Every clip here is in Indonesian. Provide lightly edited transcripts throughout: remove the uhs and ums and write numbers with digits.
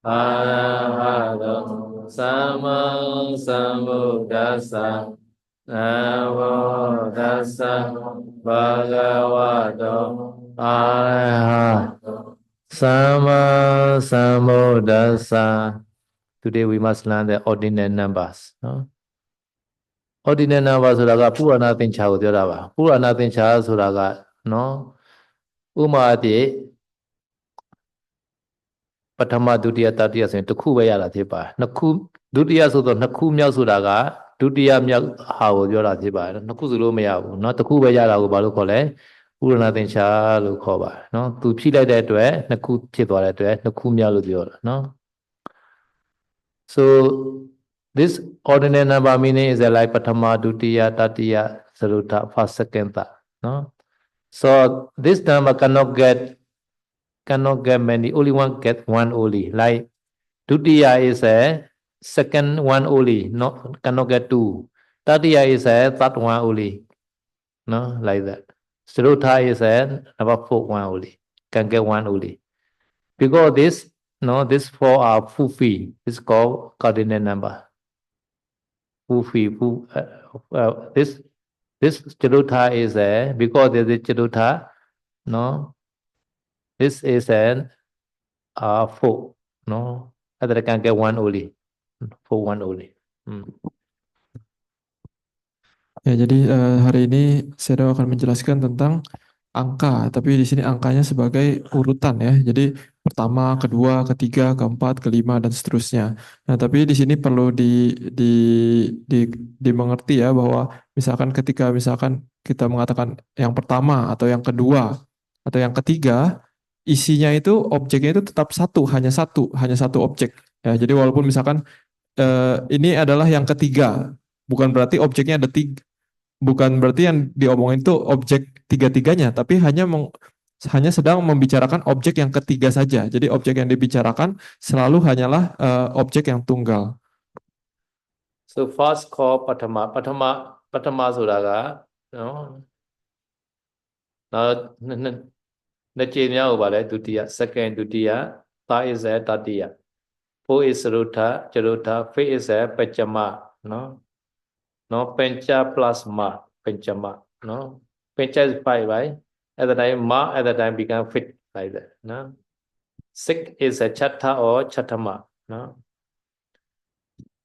Arahato Sama Sambuddhassa Namo Tassa Bhagavato Arahato Sama Sambuddhassa. Today we must learn the ordinate numbers. No? Ordinate numbers ဆိုတာကပူရဏသင်္ချာကိုပြောတာပါပူရဏသင်္ချာဆိုတာကနော်ဥမာအဖြစ်ပထမဒုတိယတတိယဆိုရင်တစ်ခုပဲရတာဖြစ်ပါတယ်နှစ်ခုဒုတိယဆိုတော့နှစ်ခုမြောက်ဆိုတာကဒုတိယမြောက်ဟာကိုပြောတာဖြစ်ပါတယ်နှစ်ခုဆိုလို့မရဘူးเนาะတစ်ခုပဲရတာကိုဘာလို့ခေါ်လဲပူရဏသင်္ချာလို့ခေါ်ပါတယ်เนาะသူဖြည့်လိုက်တဲ့အတွက်နှစ်ခုဖြစ်သွားတဲ့အတွက်နှစ်ခုမြောက်လို့ပြောတာเนาะ so this ordinate number meaning is like Patama, Dutiya, Tatiya, Saruta, first, second, third. No? So this number cannot get many, only one get one only. Like Dutiya is a second one only, cannot get two. Tatiya is a third one only. No, like that. Saruta is a number four one only, can get one only. Because this four are fufi. It's called cardinal number. This Charuta is because there is Charuta, no, this is an four, no, other can get one only, for one only. Ya, jadi hari ini saya akan menjelaskan tentang angka, tapi di sini angkanya sebagai urutan ya. Jadi pertama, kedua, ketiga, keempat, kelima dan seterusnya. Nah, tapi di sini perlu dimengerti ya bahwa misalkan ketika kita mengatakan yang pertama atau yang kedua atau yang ketiga, isinya itu objeknya itu tetap hanya satu objek. Ya, jadi walaupun misalkan ini adalah yang ketiga, bukan berarti objeknya ada tiga. Bukan berarti yang diomongin itu objek tiga-tiganya, tapi hanya sedang membicarakan objek yang ketiga saja. Jadi objek yang dibicarakan selalu hanyalah objek yang tunggal. So first call Patamaဆိုတာကနော်နောက်နှစ်ကြိမ်မြောက်ပါလေဒုတိယ second ဒုတိယ third is a တတိယ fourth is Saruta, Charuta, fifth is a Pachama, no Pancha plus Ma, Panchama, no Pancha is 5, right? At the time Ma at the time become fit like that, no. Six is a Chatta or Chattama, no.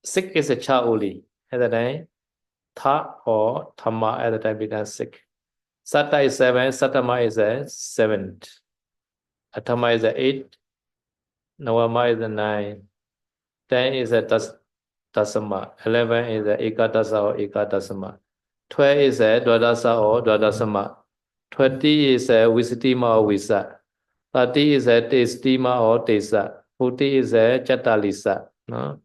Six is a Cha only. At the time Tha or Thamma at the time become six. Satta is 7, Sattama is a 7th. Atama is a 8. Nawama is a 9. 10 is a Dasama. 11 is a Ekadasa or Ekadasama. 12 is a Dwadasa or Dwadasama. 20 is a Visitima or Visa. 30 is a Testima or Tesa. 40 is a Chatalisa. No?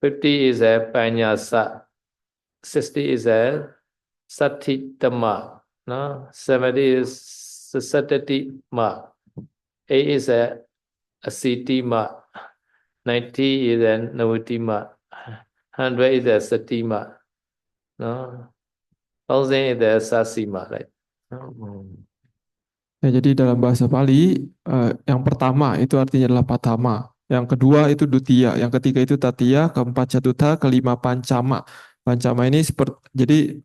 50 is a Panyasa. 60 is a Satitama. No? 70 is Satatima. 8 is a Asitima. 90 is a Navutima. 100 is a Satima. No? 1000 is a Sasima. Right? Ya, jadi dalam bahasa Pali yang pertama itu artinya adalah Patama, yang kedua itu Dutiya, yang ketiga itu Tatiya, keempat Catuta, kelima Pancama. Pancama ini jadi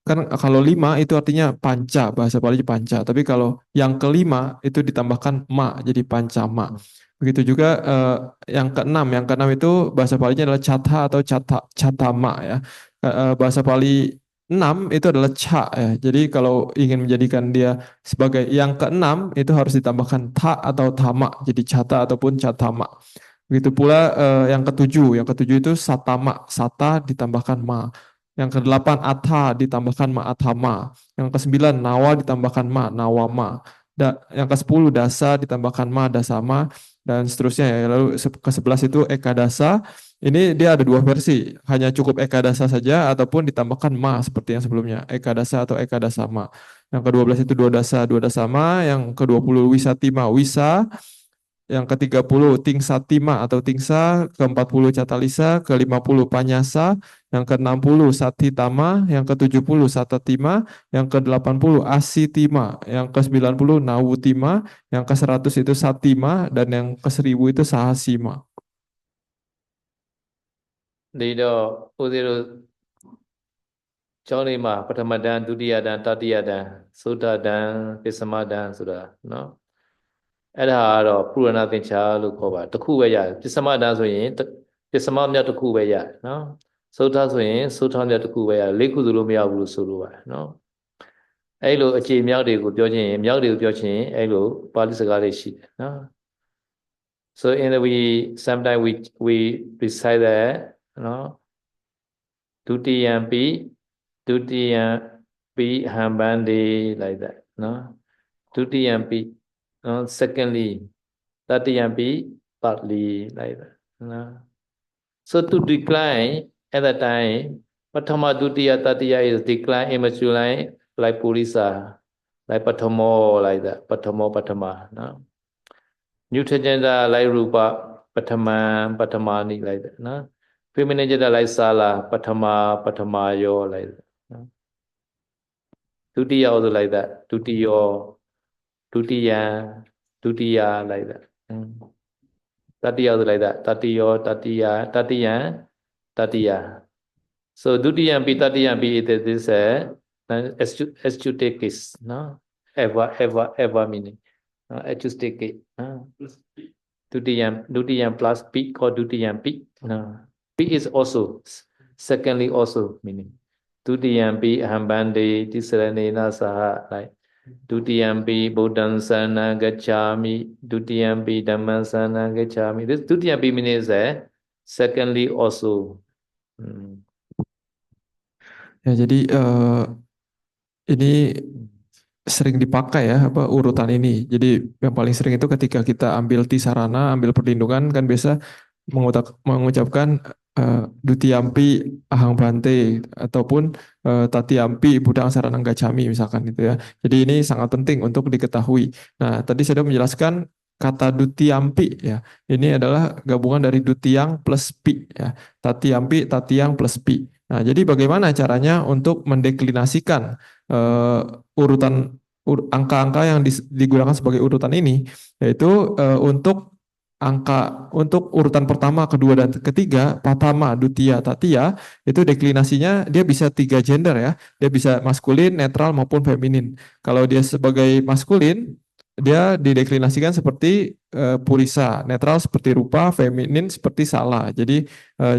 kan kalau 5 itu artinya panca, bahasa Pali panca, tapi kalau yang kelima itu ditambahkan ma, jadi Pancama. Begitu juga yang keenam itu bahasa Palinya adalah Chatha atau Chatama ya. Bahasa Pali 6 itu adalah Cha ya. Jadi kalau ingin menjadikan dia sebagai yang keenam itu harus ditambahkan Tha atau Thama, jadi Chatha ataupun Chatama. Begitu pula yang ketujuh itu Satama, Sata ditambahkan Ma. Yang kedelapan Atha ditambahkan Ma Athama. Yang kesembilan Nawa ditambahkan Ma Nawama. Yang ke-10 Dasa ditambahkan Ma Dasama dan seterusnya ya. Lalu ke-11 itu Ekadasa. Ini dia ada dua versi, hanya cukup Ekadasa saja ataupun ditambahkan Ma seperti yang sebelumnya, Ekadasa atau Ekadasama. Yang ke-12 itu Dua Dasama, yang ke-20 Wisatima Wisa, yang ke-30 Tingsatima atau Tingsa, ke-40 Catalisa, ke-50 Panyasa, yang ke-60 Satitama, yang ke-70 Satatima, yang ke-80 Asitima, yang ke-90 Nawutima, yang ke-100 itu Satima, dan yang ke-1000 itu Sahasima. ဒီတော့ဦးဇင်းတို့ကျောင်းလေးမှာပထမတန်းဒုတိယတန်းတတိယတန်းသုဒ္ဓတန်းပစ္စမတန်းဆိုတာနော်အဲ့ဒါကတော့ပုရဏသင်္ချာလို့ခေါ်ပါတစ်ခုပဲရတယ်ပစ္စမတန်းဆိုရင်ပစ္စမမြောက်တစ်ခုပဲရတယ်နော်သုဒ္ဓဆိုရင်သုဒ္ဓမြောက်တစ်ခုပဲရတယ်လေးခုဆိုလို့မရဘူးလို့ဆိုလိုပါတယ်နော်အဲ့လိုအခြေမြောက်တွေကိုပြောခြင်းမြောက်တွေကိုပြောခြင်းအဲ့လိုပါဠိစကားလေးရှိတယ်နော် so in the we sometimes we recite that နော်ဒုတိယံပိဒုတိယံပိဟံဗန္တိ like that နော်ဒုတိယံပိနော် secondly တတိယံပိ thirdly like that နော် so to decline at that time ပထမဒုတိယတတိယ is decline immature line like purisa like patamo like that patamo patama နော် new gender like rupa patama patamani like that နော် feminine gender like sala patama patamayo like that နော် Dutiya also like that. Dutiyo, Dutiya, Dutiya like that. Tatiya also like that. Tatiyo, Tatiya, Tatiya, Tatiya. So Dutiya and Tatiya is this exutic case, no? Ever meaning. Exutic case. Dutiya plus P or Dutiya P. No. P is also secondly also meaning. Dutiyampi ahambande tisaranena saha like Dutiyampi Buddham sana gacchami Dutiyampi Dhamman sana gacchami. This Dutiyampi means secondly also. Ya, jadi ini sering dipakai ya apa urutan ini. Jadi yang paling sering itu ketika kita ambil tisarana, ambil perlindungan kan biasa mengucapkan Dutiyampi Ahang Bante ataupun Tatiyampi Budang Saranang Gacchami misalkan gitu ya. Jadi ini sangat penting untuk diketahui. Nah, tadi saya sudah menjelaskan kata Dutiyampi ya. Ini adalah gabungan dari Dutiyang plus Pi ya. Tatiyampi, Tatiyang plus Pi. Nah, jadi bagaimana caranya untuk mendeklinasikan urutan angka-angka yang digunakan sebagai urutan ini, yaitu untuk urutan pertama, kedua, dan ketiga, Patama, Dutiya, Tatiya, itu deklinasinya dia bisa 3 gender ya. Dia bisa maskulin, netral, maupun feminin. Kalau dia sebagai maskulin, dia dideklinasikan seperti purisa, netral seperti rupa, feminin seperti sala. Jadi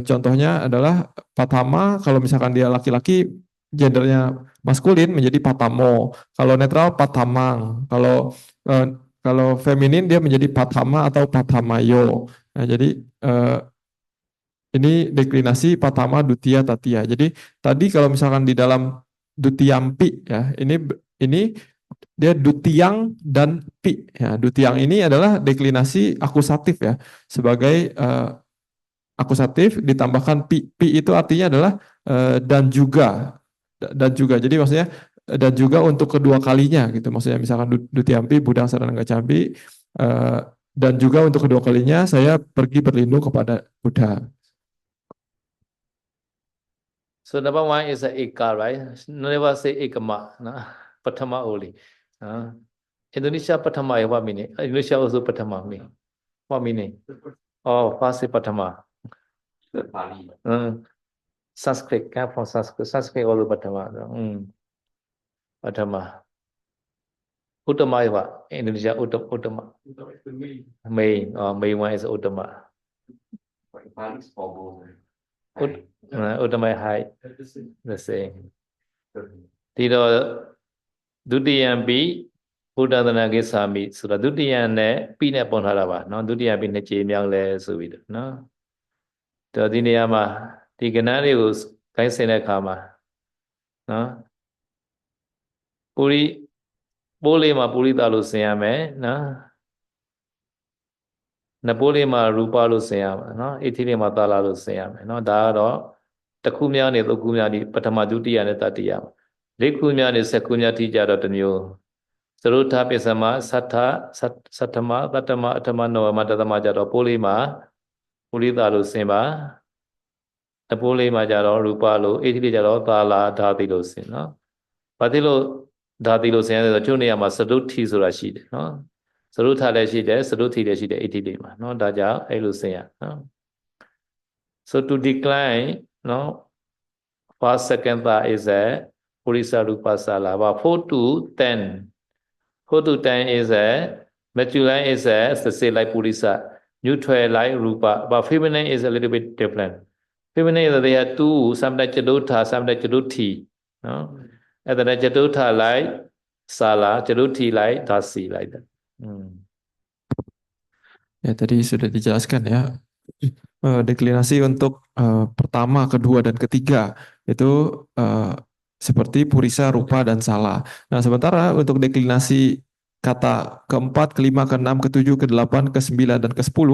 contohnya adalah Patama, kalau misalkan dia laki-laki, gendernya maskulin menjadi Patamo. Kalau netral Patamang. Kalau feminin dia menjadi Patama atau Patamayo. Nah, jadi ini deklinasi Patama, Dutiya, Tatiya. Jadi tadi kalau misalkan di dalam Dutiyampi ya, ini dia Dutiyang dan Pi. Ya, Dutiyang ini adalah deklinasi akusatif ya, sebagai akusatif ditambahkan Pi. Pi itu artinya adalah dan juga. Jadi maksudnya dan juga untuk kedua kalinya gitu. Maksudnya misalkan Dutiyampi Budang Saranang Gacchami dan juga untuk kedua kalinya saya pergi berlindung kepada Buddha. So number one is Eka, right? Never say Ekama, no? Patama only. Indonesia Patama, what meaning? Indonesia also Patama meaning. What meaning? Oh, first Patama. Sanskrit, come from Sanskrit. Sanskrit also Patama. Patama. Uttama is what? Indonesia Uttama. Main one is Uttama. Uttama high. The same. Tiro Dutiyampi Buddha Dhanage Sami. So the Dutiyan ne Pine Ponharava. No Dutiyampi ne Chimyang le Suvida. No. The Diniyama Tiganarius Kaisene Kama. No. Puri Poli ma Purita lo seyame. No. Napoli ma Rupa lo seyame. No. Ithili ma Tala lo seyame. No. Daro Takumya ne Takumya ni Patama Dutiya ne Tatiya. ၄ ခုများနဲ့ 10 ခုများထိကြတော့တစ်မျိုး Sarutha Pisama Sattama Tattama Attama Novama Tattama ကြတော့ပိုးလေးမှာပုရိသလို့ဆင်ပါအပိုးလေးမှာကြတော့ရူပလို့ဣတိလေးကြတော့သာလာဓာတိလို့ဆင်နော်ဘာတိလို့ဓာတိလို့ဆင်ရဆိုတို့နေရာမှာစတုထီဆိုတာရှိတယ်နော်စတုထလည်းရှိတယ်စတုထီလည်းရှိတယ်ဣတိလေးမှာနော်ဒါကြောင့်အဲ့လိုဆင်ရနော် so to decline နော် first second third is a Purisa Rupa Sala but 4 to 10 4 to 10 is a masculine is a say like Purisa neutral like Rupa but feminine is a little bit different feminine is they are two sometimes Chatutha sometimes Chatuthi no and then Chatutha like Sala Chatuthi like Dasi like that Ya tadi sudah dijelaskan ya. Deklinasi untuk pertama, kedua, dan ketiga itu seperti Purisa, Rupa, dan Sala. Nah, sementara untuk deklinasi kata keempat, kelima, keenam, ketujuh, kedelapan, ke-9, dan ke-10,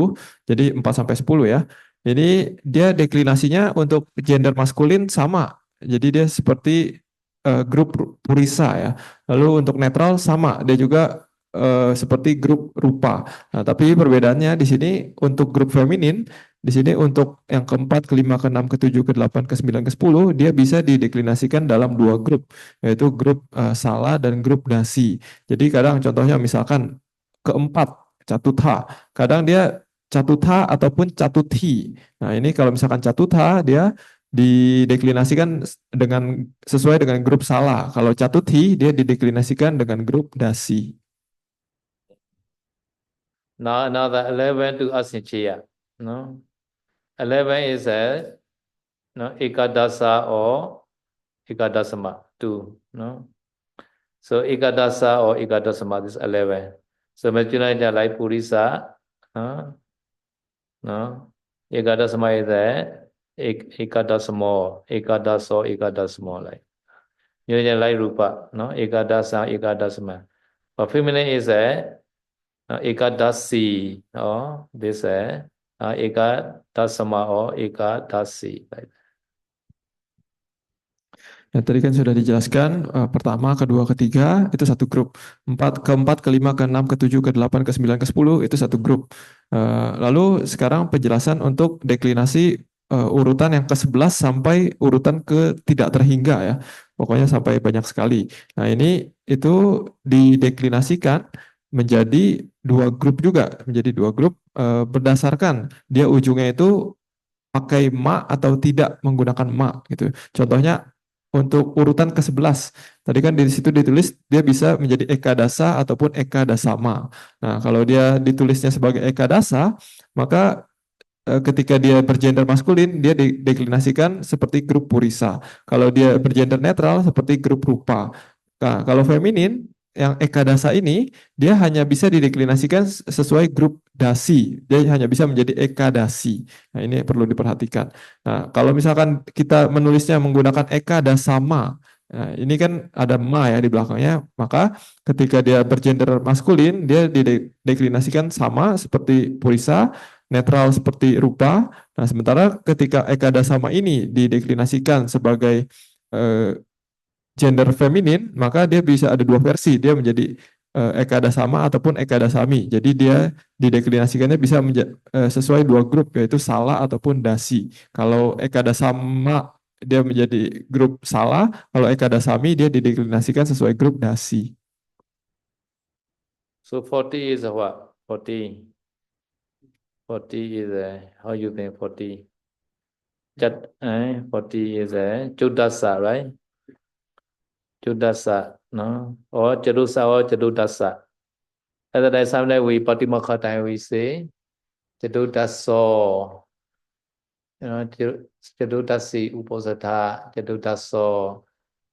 jadi 4 sampai 10 ya. Ini dia deklinasinya untuk gender maskulin sama. Jadi dia seperti grup Purisa ya. Lalu untuk netral sama, dia juga seperti grup Rupa. Nah, tapi perbedaannya di sini untuk grup feminin, di sini untuk yang keempat, kelima, keenam, ketujuh, kedelapan, ke-9, ke-10, dia bisa dideklinasikan dalam 2 grup, yaitu grup Sala dan grup Dasi. Jadi kadang contohnya misalkan keempat, Catutha, kadang dia Catutha ataupun Catuthi. Nah ini kalau misalkan Catutha, dia dideklinasikan dengan sesuai dengan grup Sala. Kalau Catuthi, dia dideklinasikan dengan grup Dasi. Now another 11 to Asinchaya. No? 11 is a no, Ekadasa or Ekadasama 2. No? So Ekadasa or Ekadasama is 11. So masculine like Purisa. No? Ekadasama is a Ekadasamo, Ekadaso, Ekadasamo like. You like Rupa. No? Ekadasa, Ekadasama. But feminine is a Ekadasi or this Ekadasama or Ekadasi. Ya, tadi kan sudah dijelaskan pertama, kedua, ketiga itu satu grup. Keempat, kelima, keenam, ketujuh, ke-8, ke-9, ke-10 itu satu grup. Lalu sekarang penjelasan untuk deklinasi urutan yang ke-11 sampai urutan ke tidak terhingga ya. Pokoknya sampai banyak sekali. Nah, ini itu dideklinasikan menjadi 2 grup juga, menjadi 2 grup berdasarkan dia ujungnya itu pakai ma atau tidak menggunakan ma gitu. Contohnya untuk urutan ke-11, tadi kan di situ ditulis dia bisa menjadi ekadasa ataupun ekadasama. Nah, kalau dia ditulisnya sebagai ekadasa, maka ketika dia bergender maskulin, dia dideklinasikan seperti grup Purisa. Kalau dia bergender netral, seperti grup Rupa. Nah, kalau feminin, yang ekadasa ini, dia hanya bisa dideklinasikan sesuai grup Dasi. Dia hanya bisa menjadi ekadasi. Nah, ini perlu diperhatikan. Nah, kalau misalkan kita menulisnya menggunakan ekadasama, nah, ini kan ada ma ya di belakangnya, maka ketika dia bergender maskulin, dia dideklinasikan sama seperti Purisa, netral seperti Rupa. Nah, sementara ketika ekadasama ini dideklinasikan sebagai gender feminin, maka dia bisa ada 2 versi. Dia menjadi ekadasama ataupun ekadasami. Jadi dia dideklinasikannya bisa sesuai 2 grup, yaitu Sala ataupun Dasi. Kalau ekadasama dia menjadi grup Sala, kalau ekadasami dia dideklinasikan sesuai grup Dasi. So 40 is a what? 40. 40 is a, how you think 40? 40 is a Chudasa, right? Chudasa, no? Or Chadusa or Chadudasa. At that time, we Patimakha time we say Chadudaso. You know, Chadudasi Uposatha, Chadudaso.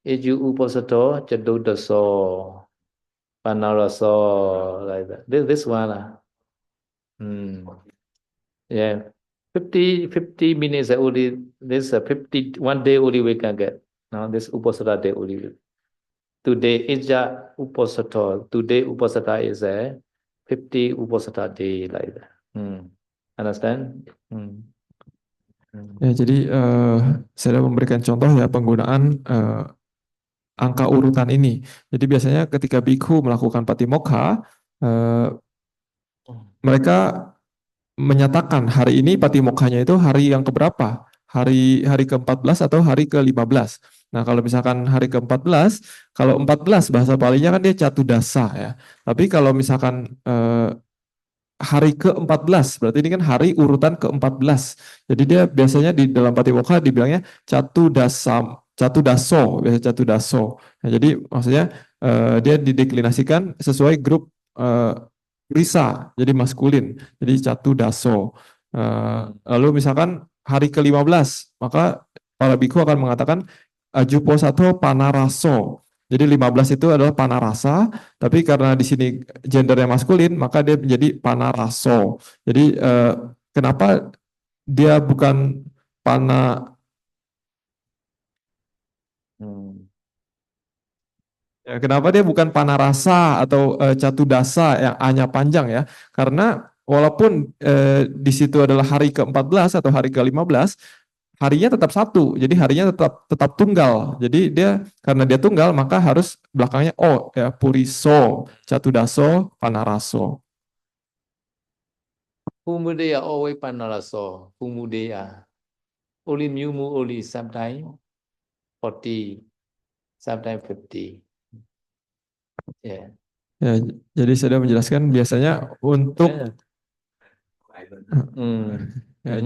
Eju Uposato, Chadudaso. Panaraso, like that. This one. Yeah. 50 minutes only, this 1 day only we can get. Now this Uposatha day only. Today Ija Uposatha. Today Uposatha is a 50 Uposatha day like that. Understand? Ya, jadi saya memberikan contoh ya penggunaan angka urutan ini. Jadi biasanya ketika bhikkhu melakukan patimokkha, mereka menyatakan hari ini patimokkanya itu hari yang keberapa? Hari ke-14 atau hari ke-15. Nah, kalau misalkan hari ke-14, kalau 14 bahasa Palinya kan dia Catudasa ya. Tapi kalau misalkan hari ke-14, berarti ini kan hari urutan ke-14. Jadi dia biasanya di dalam Patimokkha dibilangnya Catudaso, biasa Catudaso. Nah, jadi maksudnya dia dideklinasikan sesuai grup Risa, jadi maskulin. Jadi Catudaso. Lalu misalkan hari ke-15, maka para bhikkhu akan mengatakan Ajuposato Panaraso. Jadi 15 itu adalah panarasa, tapi karena di sini gendernya maskulin, maka dia menjadi panaraso. Jadi kenapa dia bukan pana kenapa dia bukan panarasa atau catudasa yang A-nya panjang ya? Karena walaupun di situ adalah hari ke-14 atau hari ke-15, harinya tetap satu. Jadi harinya tetap tetap tunggal. Jadi dia karena dia tunggal maka harus belakangnya O ya, puriso, catudaso, panaraso. Pumudeya always panalaso. Pumudeya. Only mu only sometimes 40, sometimes 50. Yeah. Ya, jadi saya sudah menjelaskan biasanya untuk Yeah. ya,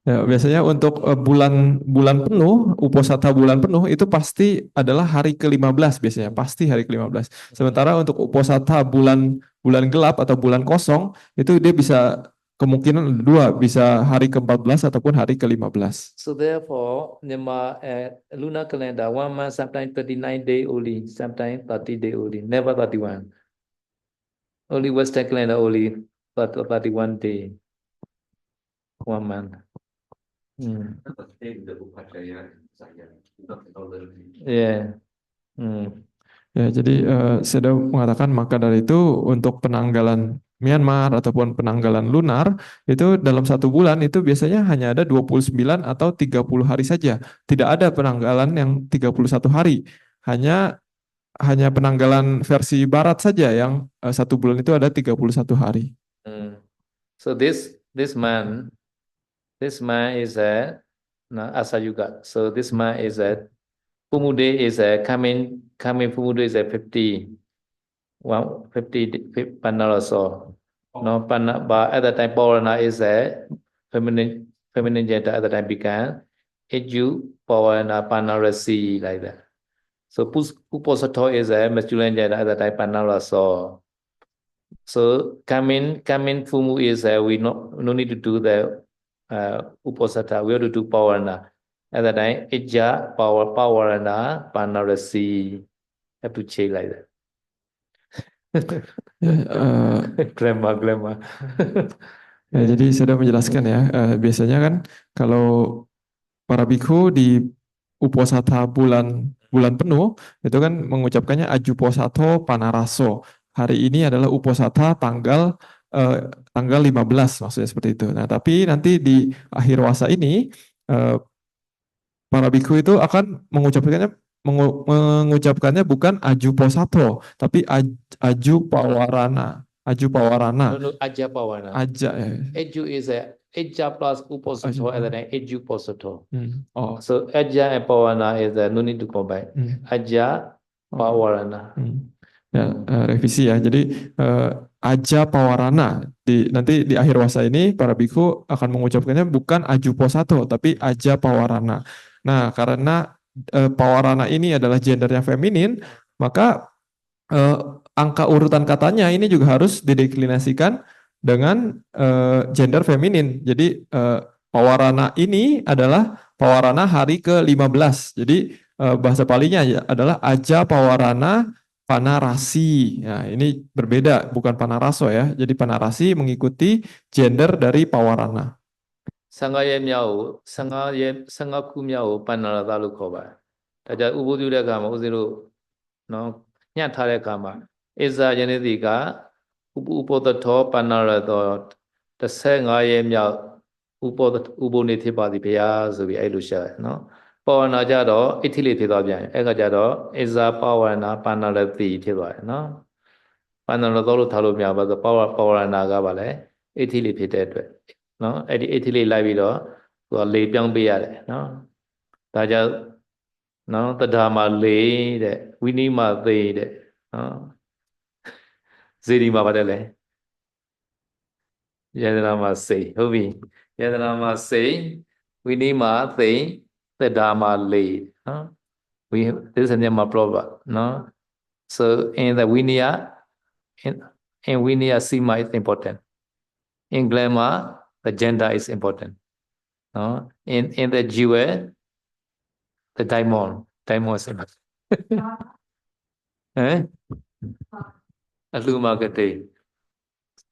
ya, biasanya untuk bulan bulan penuh, uposatha bulan penuh itu pasti adalah hari ke-15 biasanya, pasti hari ke-15. Sementara untuk uposatha bulan bulan gelap atau bulan kosong itu dia bisa kemungkinan ada dua, bisa hari ke-14 ataupun hari ke-15. So therefore, Myanmar lunar calendar 1 month, sometimes 29 day only, sometimes 30 day only, never 31. Only Western calendar only 31 day, 1 month. Yeah. Ya, jadi saya sudah mengatakan maka dari itu untuk penanggalan Myanmar ataupun penanggalan lunar itu dalam satu bulan itu biasanya hanya ada 29 atau 30 hari saja. Tidak ada penanggalan yang 31 hari. Hanya penanggalan versi barat saja yang satu bulan itu ada 31 hari. So this month is a Asayuga. So this month is a Pumude is a coming Pumude is a 50 panel or so. No, but at the time Pawarana is a feminine gender at the time began. Eju Pawarana Panarasi like that. So Uposato is a masculine gender at the time Panala so. So coming Fumu is we no need to do the Uposatha, we have to do Pawarana. At that time, Ija, Pawarana, Panarasi. Have to change like that. Glamour. Ya, jadi saya sudah menjelaskan ya, biasanya kan kalau para bhikkhu di uposatha bulan penuh itu kan mengucapkannya ajuposato panaraso. Hari ini adalah uposatha tanggal 15 maksudnya seperti itu. Nah, tapi nanti di akhir wasa ini para bhikkhu itu akan mengucapkannya bukan ajuposato tapi ajupawarana. Ajupawarana. No, Aja Pawarana. Aja ya. Eju is a Eja plus Uposato at the time Eju Posato. Oh. So Aja and Pawarana is no need to combine. Aja Pawarana. Ya, revisi ya. Jadi Aja Pawarana nanti di akhir wasa ini para bhikkhu akan mengucapkannya bukan Ajuposato tapi Aja Pawarana. Nah, karena Pawarana ini adalah gendernya feminin, maka angka urutan katanya ini juga harus dideklinasikan dengan gender feminin. Jadi Pawarana ini adalah Pawarana hari ke-15. Jadi bahasa Palinya adalah Aja Pawarana Panarasi. Nah, ini berbeda, bukan Panaraso ya. Jadi Panarasi mengikuti gender dari Pawarana. 15ရက်မြောက်ကို15ခုမြောက်ကိုပန္နရသလို့ခေါ်ပါတယ်။ဒါကြောင့်ဥပုသ်ပြုတဲ့အခါမှာဦးဇင်းတို့နော်ညှပ်ထားတဲ့အခါမှာဣဇာယနေ့ဒီကဥပုသထောပန္နရသော15ရက်မြောက်ဥပုနေဖြစ်ပါသည်ဘုရားဆိုပြီးအဲ့လိုရှာတယ်နော် ပေါ်နာကြတော့အဋ္ဌိလေးဖြစ်သွားပြန်အဲ့ကကြတော့အဇာပဝရဏပါဏရတိဖြစ်သွားတယ်နော်ပါဏရတော့လို့ထားလို့မရပါဘူးပဝရဏကပါလေအဋ္ဌိလေးဖြစ်တဲ့အတွက်နော်အဲ့ဒီအဋ္ဌိလေးလိုက်ပြီးတော့သူကလေပြောင်းပေးရတယ်နော်ဒါကြောင့်နော်တဒါမှာလေတဲ့ဝိနိမသေးတဲ့နော်ဇေဒီမှာပါတယ်လေယန္တနာမှာစိတ်ဟုတ်ပြီယန္တနာမှာစိတ်ဝိနိမသိတဒါမှာလေနော် this is a Myanmar proverb no so in the Vinaya in Vinaya Sima is important in glamour the gender is important no in the jewel the diamond is important eh Aluma Gate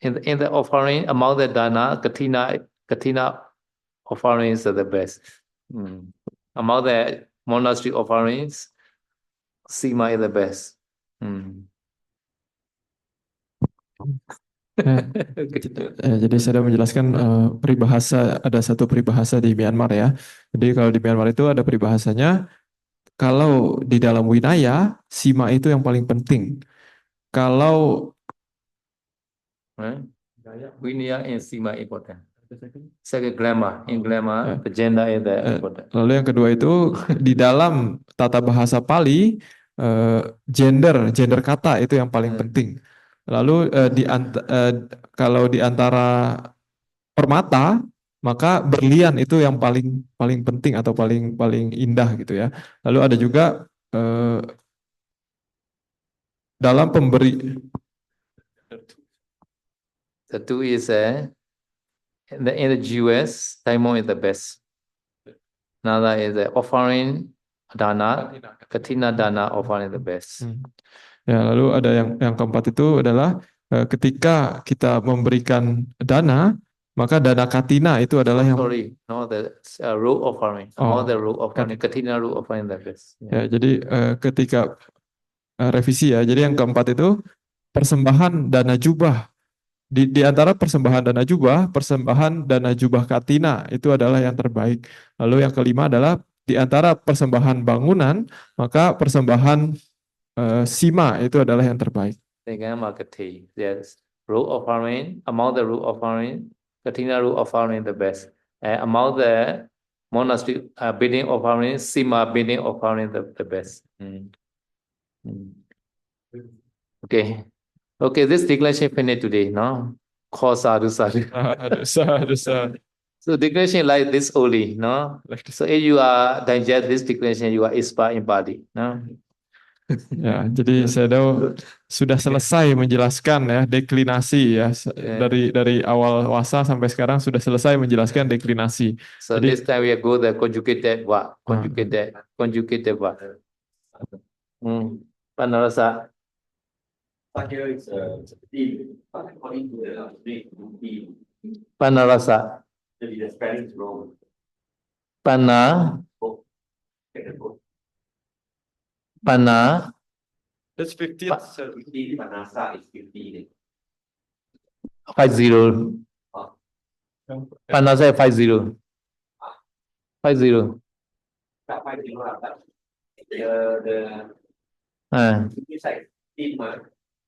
in the offering among the dana katina offerings are the best among the monastery offerings Sima is the best Jadi saya sudah menjelaskan peribahasa, ada satu peribahasa di Myanmar ya. Jadi kalau di Myanmar itu ada peribahasanya, kalau di dalam winaya, sima itu yang paling penting. Kalau Vinaya and Sima important. Second glamour, in glamour, the gender is the important. Lalu yang kedua itu di dalam tata bahasa Pali, gender kata itu yang paling penting. Lalu kalau di antara permata, maka berlian itu yang paling penting atau paling indah gitu ya. Lalu ada juga dalam pemberi. The two is in the Jews, diamond is the best. Another is the offering dana, katina dana offering the best. Ya, lalu ada yang keempat itu adalah ketika kita memberikan dana, maka dana katina itu adalah yang the root offering. All the root offering, katina root offering the best. Ya, jadi ketika revisi ya, jadi yang keempat itu persembahan dana jubah. Di antara persembahan dana jubah katina itu adalah yang terbaik. Lalu yang kelima adalah di antara persembahan bangunan, maka persembahan sima itu adalah yang terbaik. Yes, root offering, among the root offering, katina root offering the best. Among the monastery building offering, sima building offering the best. Okay, this declaration finished today, no? Sadhu. So declaration like this only, no? So if you are digest this declaration, you are expert in Pali, no? Ya, jadi saya sudah selesai menjelaskan ya deklinasi ya dari awal wasa sampai sekarang sudah selesai menjelaskan deklinasi. So jadi, this time we go the conjugated word, conjugated word. Panarasa. Here is theme, according to the theme. Panarasa. The spelling is wrong. Pana. Pana. That's 15. Panasa is 15. 50. Panasa 50. 50.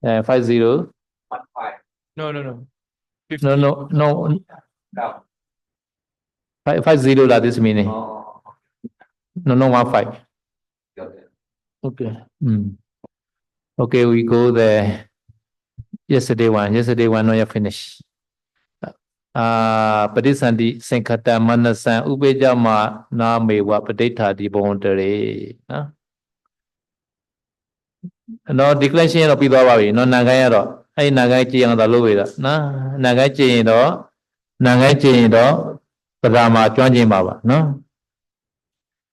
The 50. No. 50 là this meaning. No, 15. Okay. Okay, we go there. Yesterday one not yet finished. Padisandi Sankata Manasan Ubejama Namewa Padeta di Bondere. No declaration of Pidawi, no Nagayaro. I Nagachi and the Louida. Nagachi do Padama Chonjimaba, no?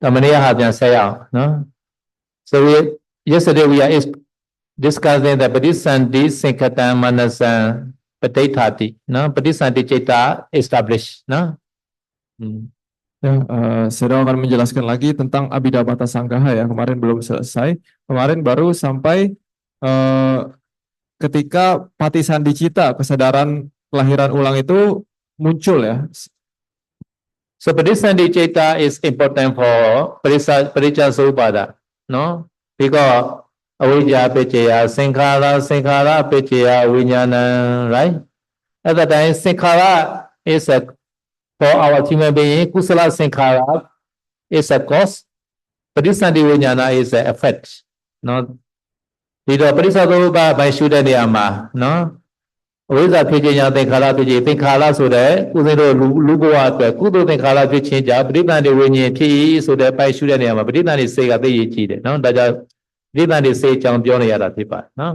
Tamania had been say out, no? So yesterday we are discussing the Padisandi Sankata Manasan Padetati, no? Padisandi Cheta established, no? Ya, saya akan menjelaskan lagi tentang Abhidhamma Sanggaha ya. Kemarin belum selesai. Kemarin baru sampai ketika Patisandicita, kesadaran kelahiran ulang itu muncul ya. So Patisandi Chaita is important for Paricca Sopada, no? Because Avijja Picchaya, Sankhara Picchaya, Vijnana, right? At the time, Sankhara is a, for our human being, Kusala Sankhara is a cause, Patisandi Vijnana is an effect, no? ဒီတော့ပရိစ္ဆေသမုပ္ပါပိုင်ရှုတဲ့နေရာမှာနော်ဝိဇ္ဇာဖြစ်ခြင်းကြောင့်သင်္ခါရဖြစ်ခြင်းသင်္ခါရဆိုတဲ့ကုသိုလ်တို့လူဘဝအတွက်ကုသိုလ်သင်္ခါရဖြစ်ခြင်းကြောင့်ပဋိသန္ဓေဝိညာဉ်ဖြစ်ဆိုတဲ့ပိုင်ရှုတဲ့နေရာမှာပဋိသန္ဓေစေကသိရကြည့်တယ်နော်ဒါကြောင့်ပဋိသန္ဓေစေအကြောင်းပြောနေရတာဖြစ်ပါတယ်နော်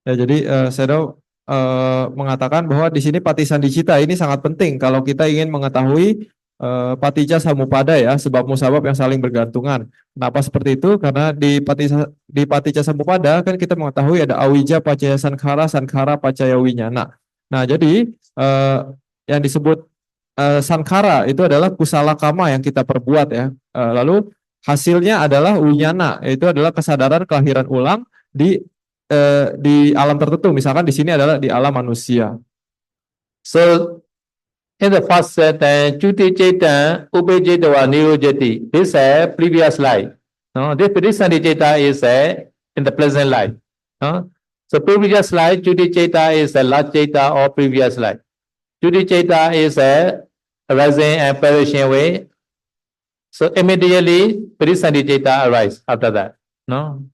Ya, jadi Shadow mengatakan bahwa di sini Patisandi Citta ini sangat penting kalau kita ingin mengetahui Paticca Samuppada ya, sebab musabab yang saling bergantungan. Kenapa seperti itu? Karena di Paticca Samuppada kan kita mengetahui ada Awija Paccaya Sankhara, Sankhara Paccaya Vijnana. Nah, jadi yang disebut Sankhara itu adalah kusala kama yang kita perbuat ya. Lalu hasilnya adalah Vijnana, itu adalah kesadaran kelahiran ulang di alam tertentu, misalkan di sini adalah di alam manusia. So in the first set, Cuti Chaita, Upajita wa Nirojati, this is a previous life. No, this Patisandi Chaita is in the present life. No? So previous life, Cuti Chaita is a last Chaita or previous life. Cuti Chaita is a arising and perishing way. So immediately Patisandi Chaita arises after that. No.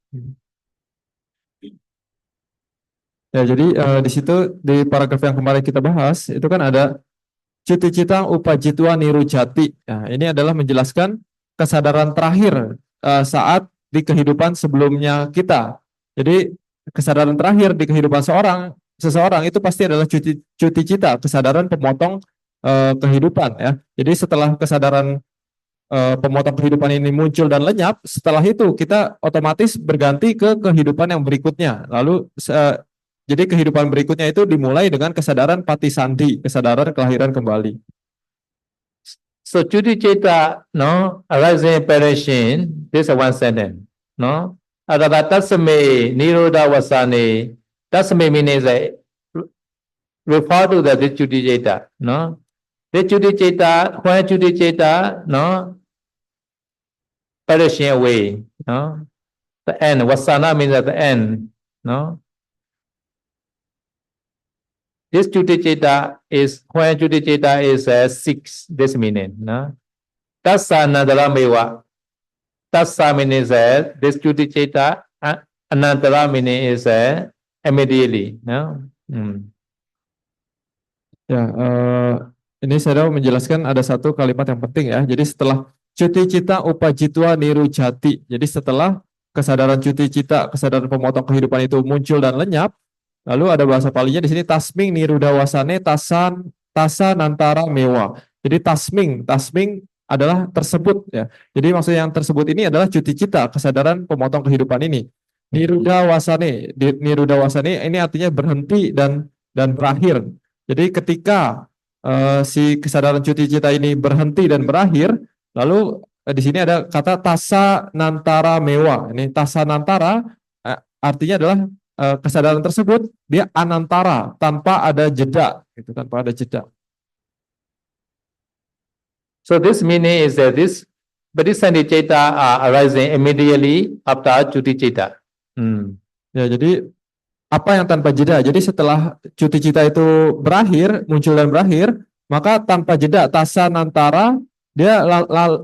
Ya, jadi di situ di paragraf yang kemarin kita bahas itu kan ada Cuti Citta Upajitwa Nirujati. Nah, ini adalah menjelaskan kesadaran terakhir saat di kehidupan sebelumnya kita. Jadi kesadaran terakhir di kehidupan seseorang itu pasti adalah Cuti Citta, kesadaran pemotong kehidupan ya. Jadi setelah kesadaran pemotong kehidupan ini muncul dan lenyap, setelah itu kita otomatis berganti ke kehidupan yang berikutnya. Lalu jadi kehidupan berikutnya itu dimulai dengan kesadaran Patisandi, kesadaran kelahiran kembali. So Cuti Citta, no, arising perishing, this is one sentence, no. Adava Tasme Nirodha Vasane, Tasme means refer to the Cuti Citta, no. The Cuti Citta, when Cuti Citta, no, perishing away, no. The end, Vasana means at the end, no. This Cuti Citta is when Cuti Citta is 6. This meaning, no. Tassa Anantara Mewa. Tassa means this Cuti Citta. Anantara meaning is immediately, no. Ya, ini saya menjelaskan ada satu kalimat yang penting ya. Jadi setelah Cuti Citta Upajitwa Nirujati. Jadi setelah kesadaran Cuti Citta, kesadaran pemotong kehidupan itu muncul dan lenyap. Lalu ada bahasa Palinya di sini tasming nirudawasane tasa nantara mewa. Jadi tasming adalah tersebut ya. Jadi maksud yang tersebut ini adalah Cuti Citta, kesadaran pemotong kehidupan ini. Nirudawasane ini artinya berhenti dan berakhir. Jadi ketika si kesadaran Cuti Citta ini berhenti dan berakhir, lalu di sini ada kata tasa nantara mewa. Ini tasa nantara artinya adalah kesadaran tersebut dia anantara tanpa ada jeda, gitu, tanpa ada jeda. So this meaning is that this Patisandi Citta are arising immediately after Cuti Citta. Ya, jadi apa yang tanpa jeda? Jadi setelah Cuti Citta itu berakhir, muncul dan berakhir, maka tanpa jeda tasa nantara dia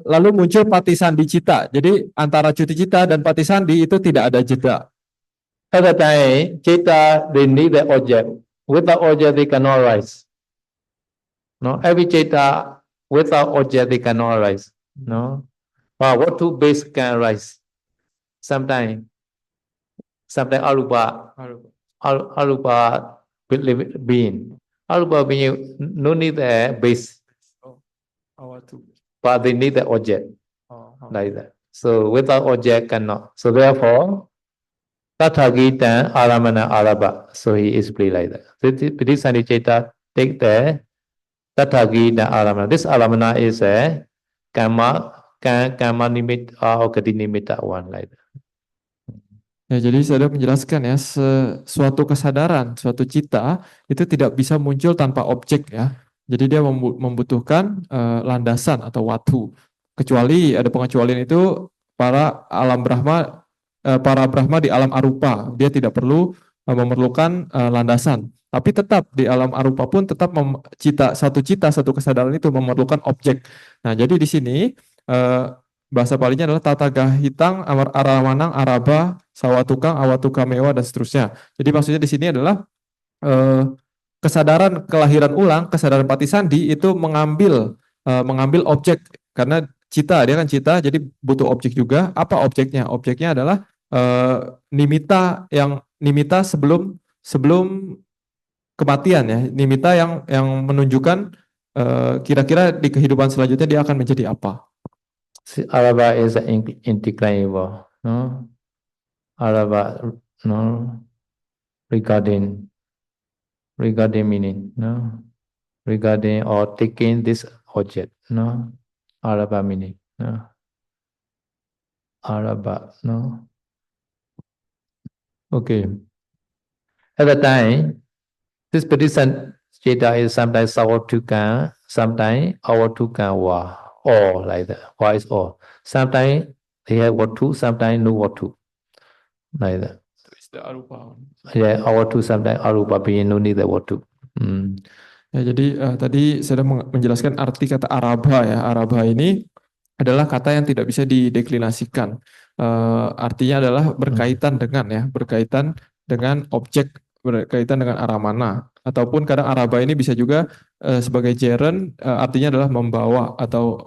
lalu muncul Patisandi Citta. Jadi antara Cuti Citta dan Patisandi itu tidak ada jeda. At the time, Citta, they need the object. Without object, they cannot arise. No, every Citta, without object, they cannot arise. No, what two base can arise? Sometimes arupa being. Arupa being no need the base, but they need the object like that. So without object cannot. So therefore, Tathagita Aramana Araba. So he is played like that. Patisandi Citta take the Tathagita Aramana. This Aramana is a Kama Nimit or Gati Nimitta one like that. Ya, jadi saya sudah menjelaskan ya, suatu kesadaran, suatu cita itu tidak bisa muncul tanpa objek ya. Jadi dia membutuhkan landasan atau watu. Kecuali ada pengecualian itu para Brahma di alam arupa, dia tidak perlu memerlukan landasan. Tapi tetap di alam arupa pun tetap satu kesadaran itu memerlukan objek. Nah, jadi di sini eh, bahasa Palinya adalah tata gahitang, aramanang, araba, sawatukang, awatukamewa dan seterusnya. Jadi maksudnya di sini adalah eh, kesadaran kelahiran ulang, kesadaran patisandi itu mengambil objek karena cita, dia kan cita, jadi butuh objek juga. Apa objeknya? Objeknya adalah nimita sebelum sebelum kematian ya, nimita yang menunjukkan kira-kira di kehidupan selanjutnya dia akan menjadi apa. See, Araba is indeclinable, no? Araba, no? Regarding meaning, no? Regarding or taking this object, no? Araba meaning, no? Araba, no? Okay. At the time, this petition Jeta is sometimes Sawatukan, sometimes Awatukan Wa, or like that. Why is or? Sometimes they have Watu, sometimes no Watu. Like that. Yeah, Awatu, sometimes Arupa being no need the Watu. Ya, jadi tadi saya sudah menjelaskan arti kata araba ya. Araba ini adalah kata yang tidak bisa dideklinasikan. Artinya adalah berkaitan dengan objek, berkaitan dengan aramana. Ataupun kadang araba ini bisa juga sebagai jeren, artinya adalah membawa atau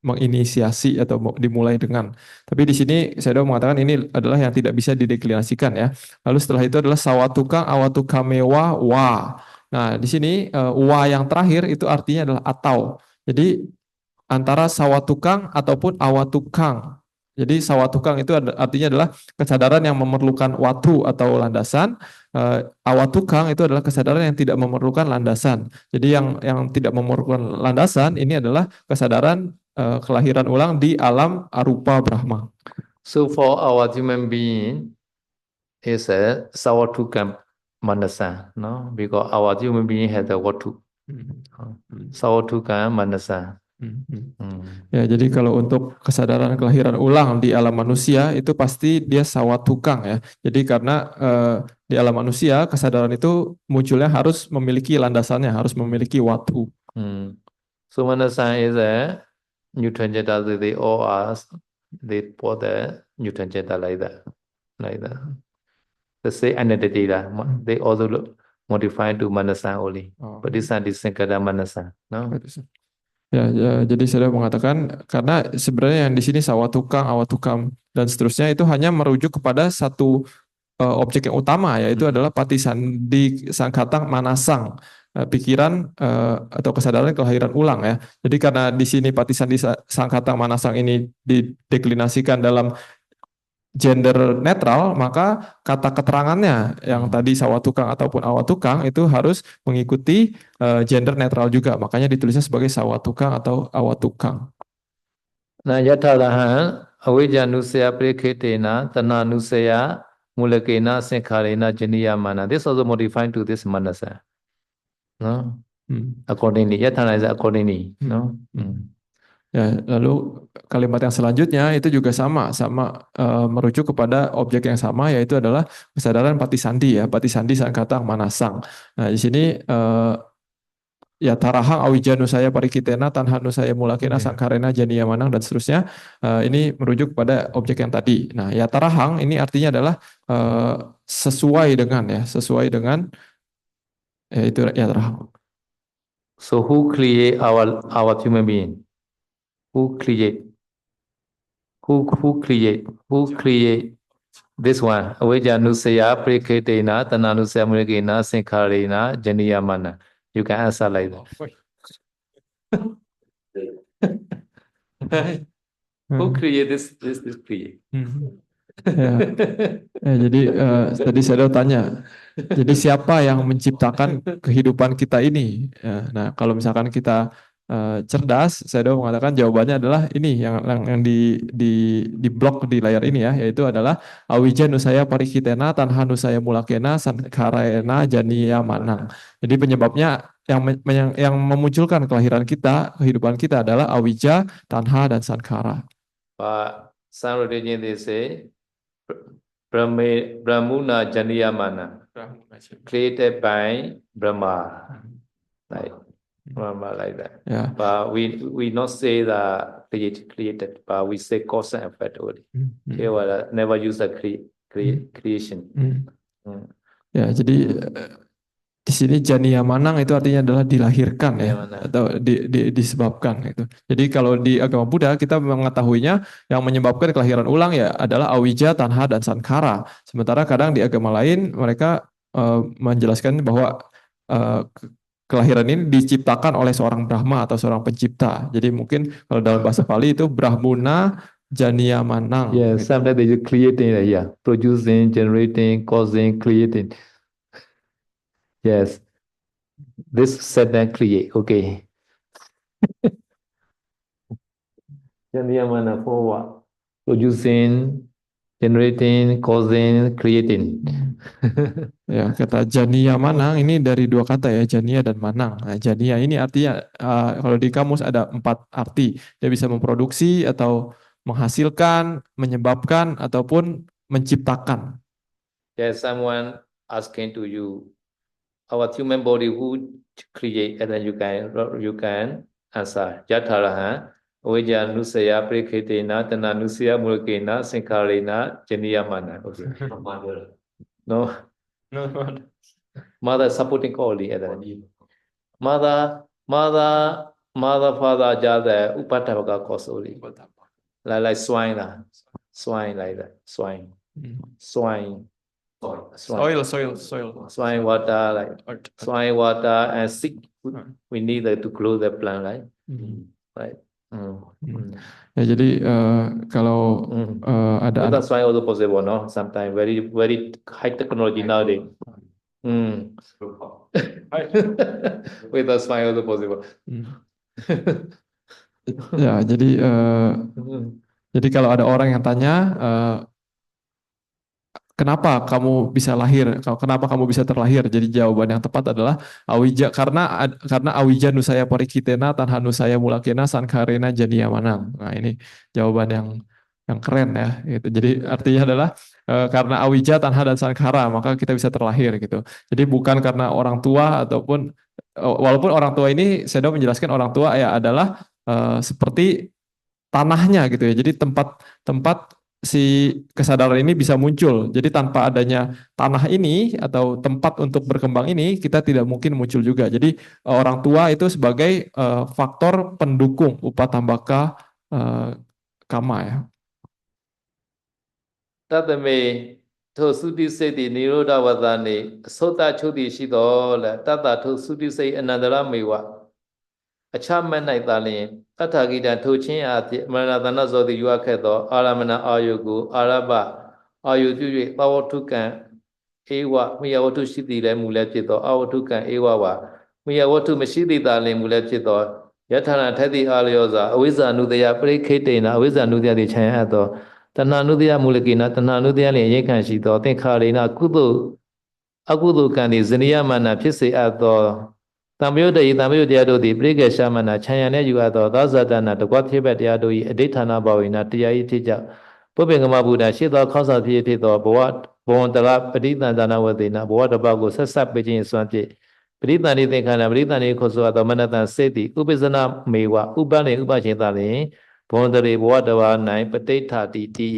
menginisiasi atau dimulai dengan. Tapi di sini saya sudah mengatakan ini adalah yang tidak bisa dideklinasikan ya. Lalu setelah itu adalah sawatukang, awatukamewa, wa. Nah, di sini wa yang terakhir itu artinya adalah atau. Jadi antara sawatukang ataupun awatukang. Jadi sawatukang itu artinya adalah kesadaran yang memerlukan watu atau landasan. Awatukang itu adalah kesadaran yang tidak memerlukan landasan. Jadi yang tidak memerlukan landasan ini adalah kesadaran kelahiran ulang di alam arupa Brahma. So for our human being is a Sawatukam Manasa, no? Because our human being has a Watu. Sawatukam Manasa. Ya, jadi kalau untuk kesadaran kelahiran ulang di alam manusia itu pasti dia sawatukang ya. Jadi karena di alam manusia kesadaran itu munculnya harus memiliki landasannya, harus memiliki watu. So Manasa is a Newton Jeta, they all are, they put the Newton Jeta like that. The same entity that they also modify to Manasa only. But this is Sankara Manasa, no? Ya, jadi saya mengatakan karena sebenarnya yang di sini sawatukang, awatukam dan seterusnya itu hanya merujuk kepada satu objek yang utama, yaitu adalah patisandi sangkatang manasang, pikiran atau kesadaran kelahiran ulang ya. Jadi karena di sini patisandi sangkatang manasang ini dideklinasikan dalam gender netral, maka kata keterangannya yang tadi sawatukang ataupun awatukang itu harus mengikuti gender netral juga. Makanya ditulisnya sebagai sawatukang atau awatukang. Nah, yatalahan awijjanusaya prikhetena tananusaya mulakena sinkharena janiyamana. This also modified to this manasa. No? Accordingly, yatana is accordingly. No? Ya, lalu kalimat yang selanjutnya itu juga sama merujuk kepada objek yang sama, yaitu adalah kesadaran patisandi ya, patisandi sangkatang manasang. Nah, di sini ya tarahang awijanu saya parikitena tanhanu saya mulakena sangkarena janiyamanang dan seterusnya, ini merujuk kepada objek yang tadi. Nah, ya tarahang ini artinya adalah sesuai dengan ya itu ya tarahang. So who create our human being? Who create this one? Awijjanusaya prikhetena tananusaya mulakena sinkharena janiyamana. You can answer like that. Who create this create? Jadi tadi saya tanya, jadi siapa yang menciptakan kehidupan kita ini? Ya, nah, kalau misalkan kita cerdas, saya mengatakan jawabannya adalah ini yang di blok di layar ini ya, yaitu adalah awija nusaya parikitena tanha nusaya mulakena sankarena jania manang. Jadi penyebabnya yang memunculkan kelahiran kita, kehidupan kita adalah awija, tanha dan sankara. But some religion they say Brahmuna Janiyamana created by Brahma, like that. Ya. But we not say the created, but we say cause and effect only. Okay, well, never use the creation. Ya, jadi di sini Janiya Manang itu artinya adalah dilahirkan ya, atau disebabkan itu. Jadi kalau di agama Buddha kita mengetahuinya yang menyebabkan kelahiran ulang ya adalah awija, tanha dan sankara. Sementara kadang di agama lain mereka menjelaskan bahwa kelahiran ini diciptakan oleh seorang Brahma atau seorang pencipta. Jadi mungkin kalau dalam bahasa Pali itu Brahmuna Janiya Manang. Yeah, sometimes they creating, producing, generating, causing, creating. Yes, this set and create. Okay. Janiya for what? Producing, generating, causing, creating. Ya, kata Janiya Manang ini dari dua kata ya, Janiya dan Manang. Nah, Janiya ini artinya kalau di kamus ada 4 arti. Dia bisa memproduksi atau menghasilkan, menyebabkan ataupun menciptakan. There's someone asking to you, our human body who create, and then you can answer. Jataraha, Oja Nusaya Preketena, Tana Nusaya Mulkena, Sinkarena, Janiyamana. Okay. No. Mother supporting only. Mother, father, jada, upatavaka kosoli. Like swine, swine like that, swine. Swine. Soil. Swine water, like swine water and sick. We need to grow the plant, right? Right. Ya, jadi kalau ada that's why also possible, no? Sometimes very high technology nowadays. With that's why also possible. Ya, jadi kalau ada orang yang tanya kenapa kamu bisa lahir? Kenapa kamu bisa terlahir? Jadi jawaban yang tepat adalah awija, karena awija nusaya parikitena tanha nusaya mulakena sankarena janiya manang. Nah, ini jawaban yang keren ya gitu. Jadi artinya adalah karena awija, tanha dan sankara maka kita bisa terlahir gitu. Jadi bukan karena orang tua ataupun walaupun orang tua ini saya menjelaskan orang tua ya adalah seperti tanahnya gitu ya. Jadi tempat si kesadaran ini bisa muncul. Jadi tanpa adanya tanah ini atau tempat untuk berkembang ini, kita tidak mungkin muncul juga. Jadi orang tua itu sebagai faktor pendukung upatambaka kama ya. Tatame to sudi seti niroda wadane sota chudi shido la tata to sudi sei anandara mewa. Achaman Naitalin, Atagida Tochin at Maradana Zodi Yuakedo, Aramana Ayugu, Araba, Ayudu, our Tukan, Ewa, we are to Shidi Mulechido, our Tukan, Ewa, we are to Mashidi Darling Mulechido, Yatana Teddy Alioza, Wiza Nudia, Precatena, Wiza Nudia de Chanado, Tananudia Mulekina, Tananudia Yakan Shido, Tenkarina, Kudu, Agudu Kandi, Zeniamana, Pisi Ado. တံမျိုးတည်းတံမျိုးတရားတို့သည်ပရိကေရှာမနာခြံရနှင့်ယူအပ်သောသာဇာတနာတကွဖြစ်ဘက်တရားတို့၏အဋိဌာနဘဝိနာတရား၏ဖြစ်ကြောင့်ပုပ္ပင်္ဂမဗုဒ္ဓရှိသောခေါင်းဆောင်ဖြစ်သောဘဝတရပရိသန္တနာဝတိနာဘဝတစ်ပါးကိုဆက်ဆက်ပေးခြင်းစွမ်းဖြင့်ပရိသန္တိသင်္ခါရပရိသန္တိခေါ်ဆိုသောမနတံစေတိဥပ္ပဇနမေဝဥပ္ပနေဥပချင်းသာလျင်ဘဝတရေဘဝတစ်ပါး၌ပဋိဋ္ဌာတိတိ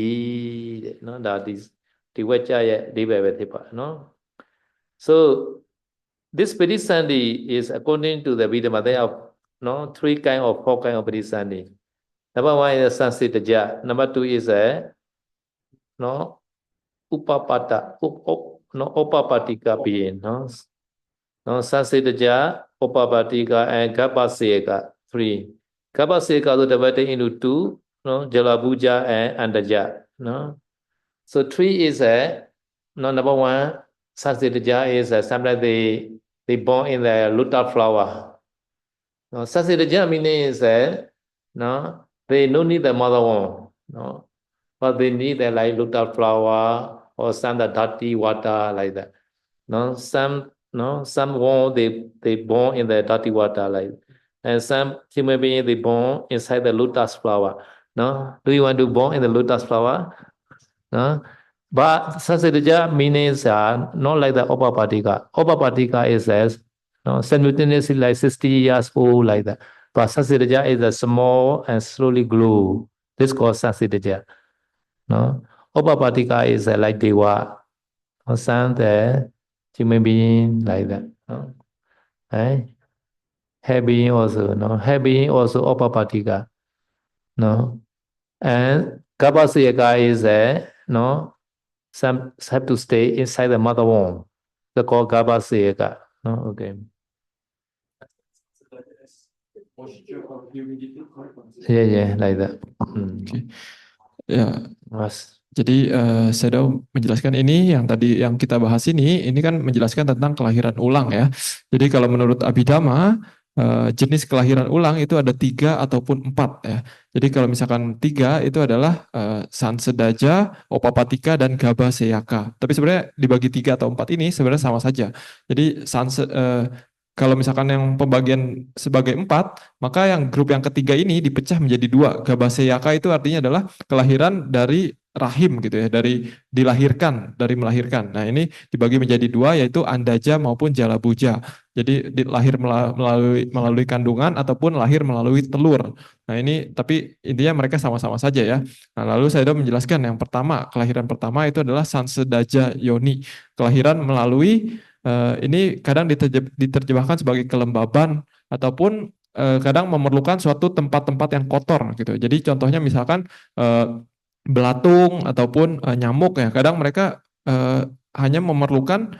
တဲ့နော်ဒါဒီဝက်ကြရဲ့အဓိပ္ပာယ်ပဲဖြစ်ပါတယ်နော် so this Parisandi is according to the Vedanta. There are 3 kind of 4 kind of Parisandi. Number 1 is Sanskrit Jaja. Number 2 is Upapata. Upapatika being. Sanskrit Jaja, Upapatika, and Gabaseka 3. Gabaseka is divided into 2. Jalabuja and Andaja. So 3 is number 1. Sanskrit Jaja is sometimes they born in the lotus flower. No, Sasiraja meaning is that no, they don't need the mother womb, no, but they need the like lotus flower or some the dirty water like that. No, some womb they born in the dirty water like, and some human being they born inside the lotus flower. No, do you want to born in the lotus flower? No, but Sasiraja meanings are not like the Upapatika. Upapatika is as no, simultaneously like 60 years old like that. But Sasiraja is a small and slowly grow. This called Sasiraja. No, Upapatika is like Dewa, or some the human being like that. No, eh? Happy being also, no, happy being also Upapatika. No, and Kapasayaka is a no. Some have to stay inside the mother womb. They call Garbhasayaka. No, okay. Yeah, like that. Oke. Ya, Mas. jadi saya menjelaskan ini yang tadi yang kita bahas ini kan menjelaskan tentang kelahiran ulang ya. Jadi kalau menurut Abhidhamma jenis kelahiran ulang itu ada 3 ataupun 4 ya. Jadi kalau misalkan 3 itu adalah Sansedaja, Opapatika dan Garbhasayaka. Tapi sebenarnya dibagi 3 atau 4 ini sebenarnya sama saja. Jadi kalau misalkan yang pembagian sebagai 4, maka yang grup yang ketiga ini dipecah menjadi 2. Garbhasayaka itu artinya adalah kelahiran dari rahim gitu ya, dari dilahirkan, dari melahirkan. Nah, ini dibagi menjadi 2 yaitu Andaja maupun Jalabuja. Jadi lahir melalui kandungan ataupun lahir melalui telur. Nah, ini tapi intinya mereka sama-sama saja ya. Nah, lalu saya menjelaskan yang pertama, kelahiran pertama itu adalah Sansedaja Yoni. Kelahiran melalui ini kadang diterjemahkan sebagai kelembaban ataupun kadang memerlukan suatu tempat-tempat yang kotor gitu. Jadi contohnya misalkan belatung ataupun nyamuk ya. Kadang mereka hanya memerlukan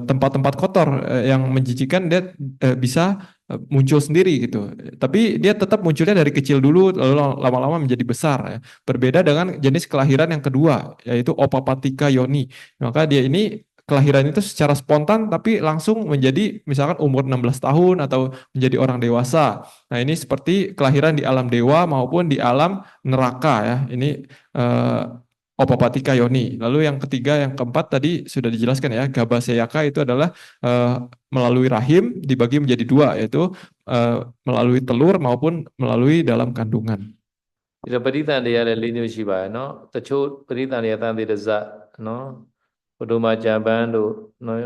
tempat-tempat kotor yang menjijikan, dia bisa muncul sendiri gitu. Tapi dia tetap munculnya dari kecil dulu lalu lama-lama menjadi besar ya. Berbeda dengan jenis kelahiran yang kedua yaitu Opapatika Yoni. Maka dia ini kelahiran itu secara spontan tapi langsung menjadi misalkan umur 16 tahun atau menjadi orang dewasa. Nah, ini seperti kelahiran di alam dewa maupun di alam neraka ya. Ini Opapatika Yoni. Lalu yang ketiga, yang keempat tadi sudah dijelaskan ya, Garbhasayaka itu adalah melalui rahim dibagi menjadi 2 yaitu melalui telur maupun melalui dalam kandungan. Itu paritan dia ada lini siapa, no? Tercut paritan dia tadi desa, no? Uduma jamban do, no,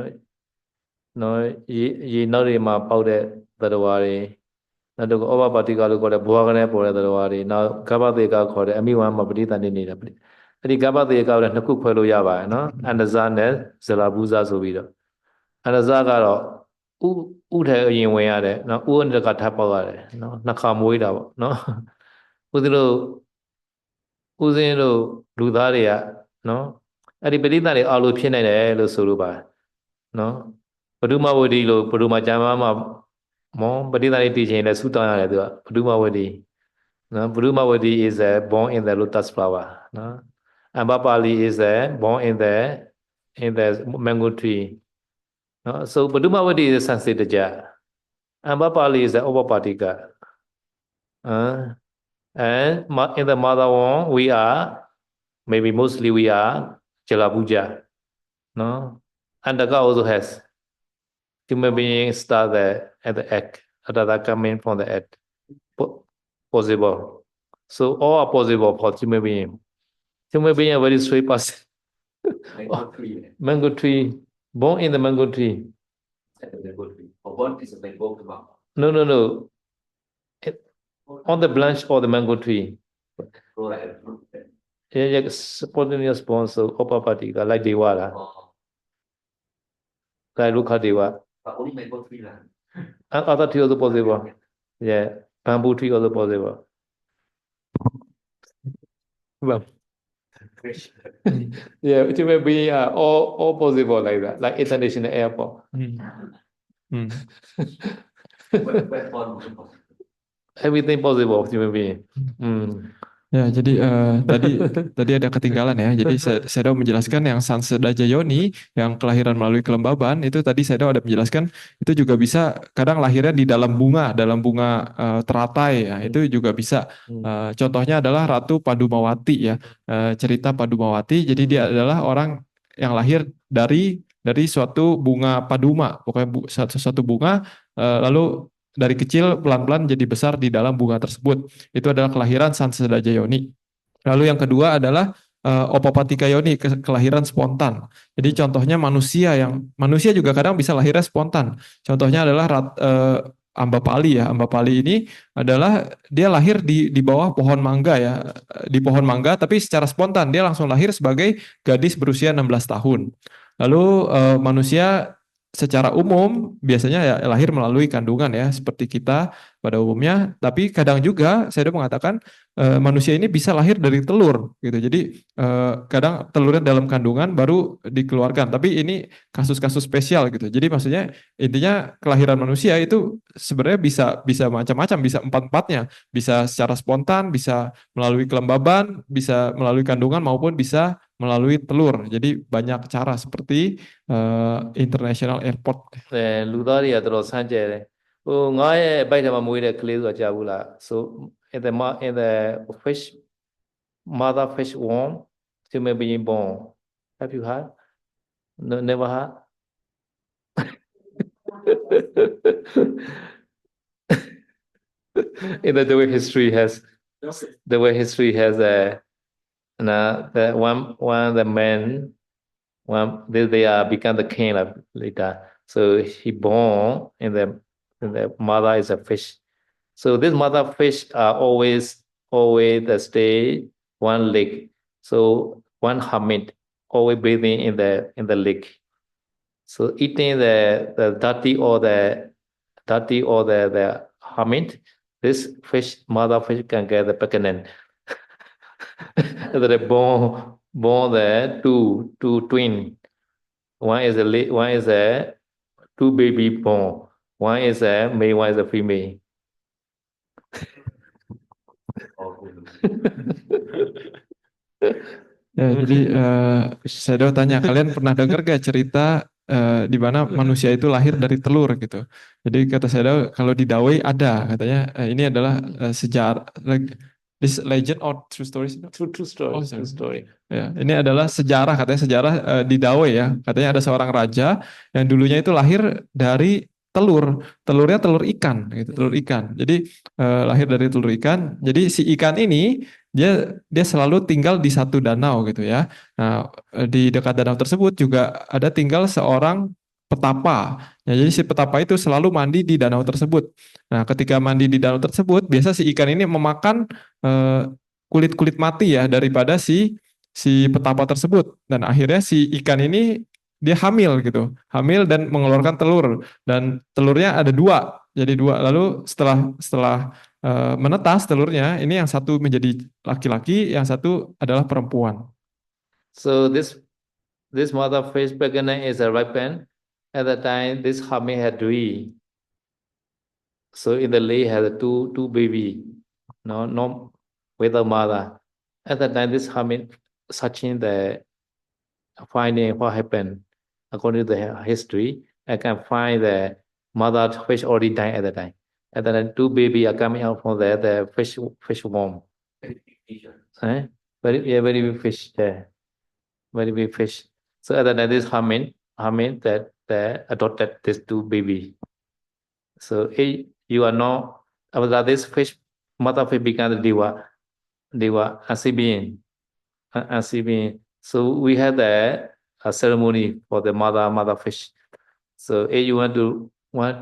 ye nari ma paude terwari. Nanti ko oba pati kalau kau ada buah kene boleh terwari. Nah, kabar tiga kau ada amiwan ma paritan ini dapat. Jadi kabar tiga kau ada nak kuat ya ba, no? Anda zane zelabuza subiro. Anda zagaro udah yang ada, no? Uan dekat apa ada, no? Nak kamu itu, no? Uzino ludaria, no? Adi berita ni alu pienai ni lo suruba, no? Paduma wadi lo, paduma jama ma, mo berita ni teaching ni suta ni tu, paduma wadi, no? Paduma wadi is born in the lotus flower, no? Ambapali is born in the mango tree, no? So paduma wadi is Sansedaja, Ambapali is Upapatika, and in the mother womb we are, maybe mostly we are Jalabuja, no? Andaka also has human beings start at the egg, other coming from the egg, possible. So all are possible for human being. Human being are very sweet person. Mango tree. Mango tree, born in the mango tree. Mango tree. Or born is a mango kebab. No. On the branch of the mango tree. Grow like a fruit. Yeah, spontaneous sponsor, Upapatika, like Dewala, like Lukha Deva. But only mango tree lah. And other tree also possible. Yeah, bamboo tree also possible. Well, yeah, it may be all possible like that, like international airport. Everything possible, human being. Ya, jadi tadi ada ketinggalan ya. Jadi Sedo menjelaskan yang Sansedaja Yoni yang kelahiran melalui kelembaban itu tadi Sedo ada menjelaskan itu juga bisa kadang lahirnya di dalam bunga teratai ya. Itu juga bisa. Contohnya adalah Ratu Padumawati ya. Cerita Padumawati. Jadi dia adalah orang yang lahir dari suatu bunga paduma, pokoknya suatu bunga lalu dari kecil pelan-pelan jadi besar di dalam bunga tersebut. Itu adalah kelahiran Sansedaja Yoni. Lalu yang kedua adalah Opapatika Yoni, kelahiran spontan. Jadi contohnya manusia juga kadang bisa lahirnya spontan. Contohnya adalah Ambapali ya. Ambapali ini adalah dia lahir di bawah pohon mangga ya, di pohon mangga tapi secara spontan dia langsung lahir sebagai gadis berusia 16 tahun. Lalu manusia secara umum biasanya ya lahir melalui kandungan ya seperti kita pada umumnya, tapi kadang juga saya mengatakan manusia ini bisa lahir dari telur gitu. Jadi kadang telurnya dalam kandungan baru dikeluarkan. Tapi ini kasus-kasus spesial gitu. Jadi maksudnya intinya kelahiran manusia itu sebenarnya bisa bisa macam-macam, bisa empat-empatnya, bisa secara spontan, bisa melalui kelembaban, bisa melalui kandungan maupun bisa melalui telur. Jadi banyak cara seperti International Airport. လူသားတွေကတော်တော်ဆန်းကျဲတယ်ဟိုငါးရဲ့အပိုက်ထဲမှာမွေးတဲ့ကလေးဆိုတာကြားဘူးလား so in the fish mother fish womb human being born have you heard no, never heard in the way history has the one the men one they are become the king later so he born in the mother is a fish so this mother fish are always the stay one lake so one hermit always breathing in the lake so eating the dirty or the hermit this fish mother fish can get the pregnant they born the two twin one is a two baby born one is a male one is a female Ya, jadi saya tanya kalian pernah dengar gak cerita di mana manusia itu lahir dari telur gitu. Jadi kata saya kalau di Dawei ada katanya ini adalah sejarah this legend or true story? True story. Oh, true story. Ya, ini adalah sejarah katanya sejarah di Dawei ya. Katanya ada seorang raja yang dulunya itu lahir dari telurnya telur ikan gitu, telur ikan. Jadi lahir dari telur ikan. Jadi si ikan ini dia selalu tinggal di satu danau gitu ya. Nah, di dekat danau tersebut juga ada tinggal seorang petapa. Ya, jadi si petapa itu selalu mandi di danau tersebut. Nah, ketika mandi di danau tersebut, biasa si ikan ini memakan kulit-kulit mati ya daripada si petapa tersebut. Dan akhirnya si ikan ini dia hamil gitu, hamil dan mengeluarkan telur. Dan telurnya ada dua, jadi dua. Lalu setelah menetas telurnya, ini yang satu menjadi laki-laki, yang satu adalah perempuan. So this mother fish pregnant is a ripen. At that time, this hermit had three. So in the lake had two baby, no with the mother. At that time, this hermit searching the finding what happened according to the history. I can find the mother fish already died at that time. And then two baby are coming out from the fish womb. Very big fish there. Very big fish. So at that time, this hermit that adopted these two baby. So you are not after this fish mother fish became the Deva Amphibian. So we had a ceremony for the mother fish. So you want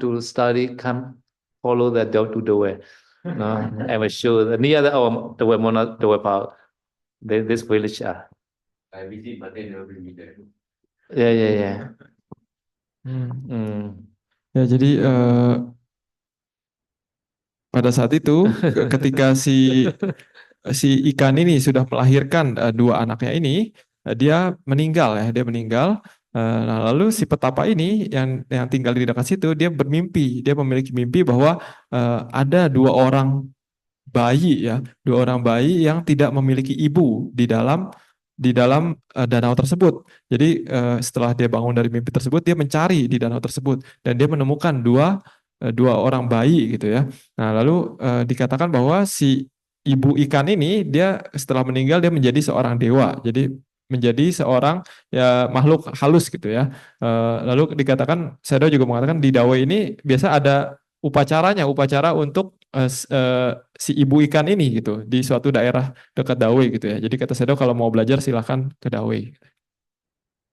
to study, come follow the dog to the way. No, I was sure near the way power. This village are. I visit but they never bring me there. Yeah. Ya, jadi pada saat itu ketika si ikan ini sudah melahirkan dua anaknya ini, dia meninggal. Nah, lalu si petapa ini yang tinggal di dekat situ, dia memiliki mimpi bahwa ada dua orang bayi ya, dua orang bayi yang tidak memiliki ibu di dalam danau tersebut. Jadi setelah dia bangun dari mimpi tersebut, dia mencari di danau tersebut dan dia menemukan dua orang bayi gitu ya. Nah, lalu dikatakan bahwa si ibu ikan ini dia setelah meninggal dia menjadi seorang dewa. Jadi menjadi seorang ya makhluk halus gitu ya. Lalu dikatakan Sedo juga mengatakan di Dawe ini biasa ada upacara untuk si ibu ikan ini gitu di suatu daerah dekat Dawe gitu ya. Jadi kata Sedo kalau mau belajar silahkan ke Dawe.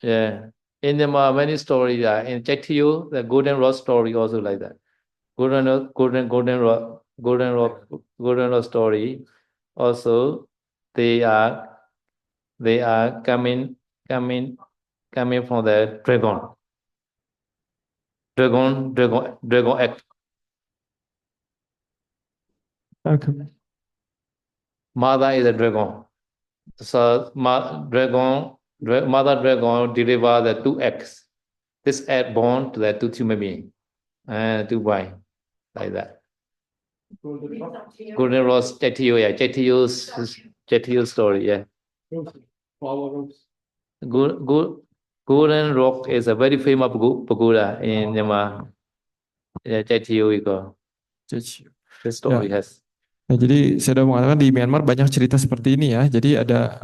Yeah. In the many stories, in Chaitya, the golden rod story also like that. Golden rod story. Also, they are coming from the dragon act. Oke. Mother is a dragon. So mother dragon deliver the two eggs. This egg born to the two human being and two boy like that. Golden Rose Chetio, yeah, Chetio story, yeah. Golden Rock is a very famous pagoda in Myanmar. Yeah, Chetio we go. Jadi, This story ya. has. Nah, jadi saya sudah mengatakan di Myanmar banyak cerita seperti ini ya. Jadi ada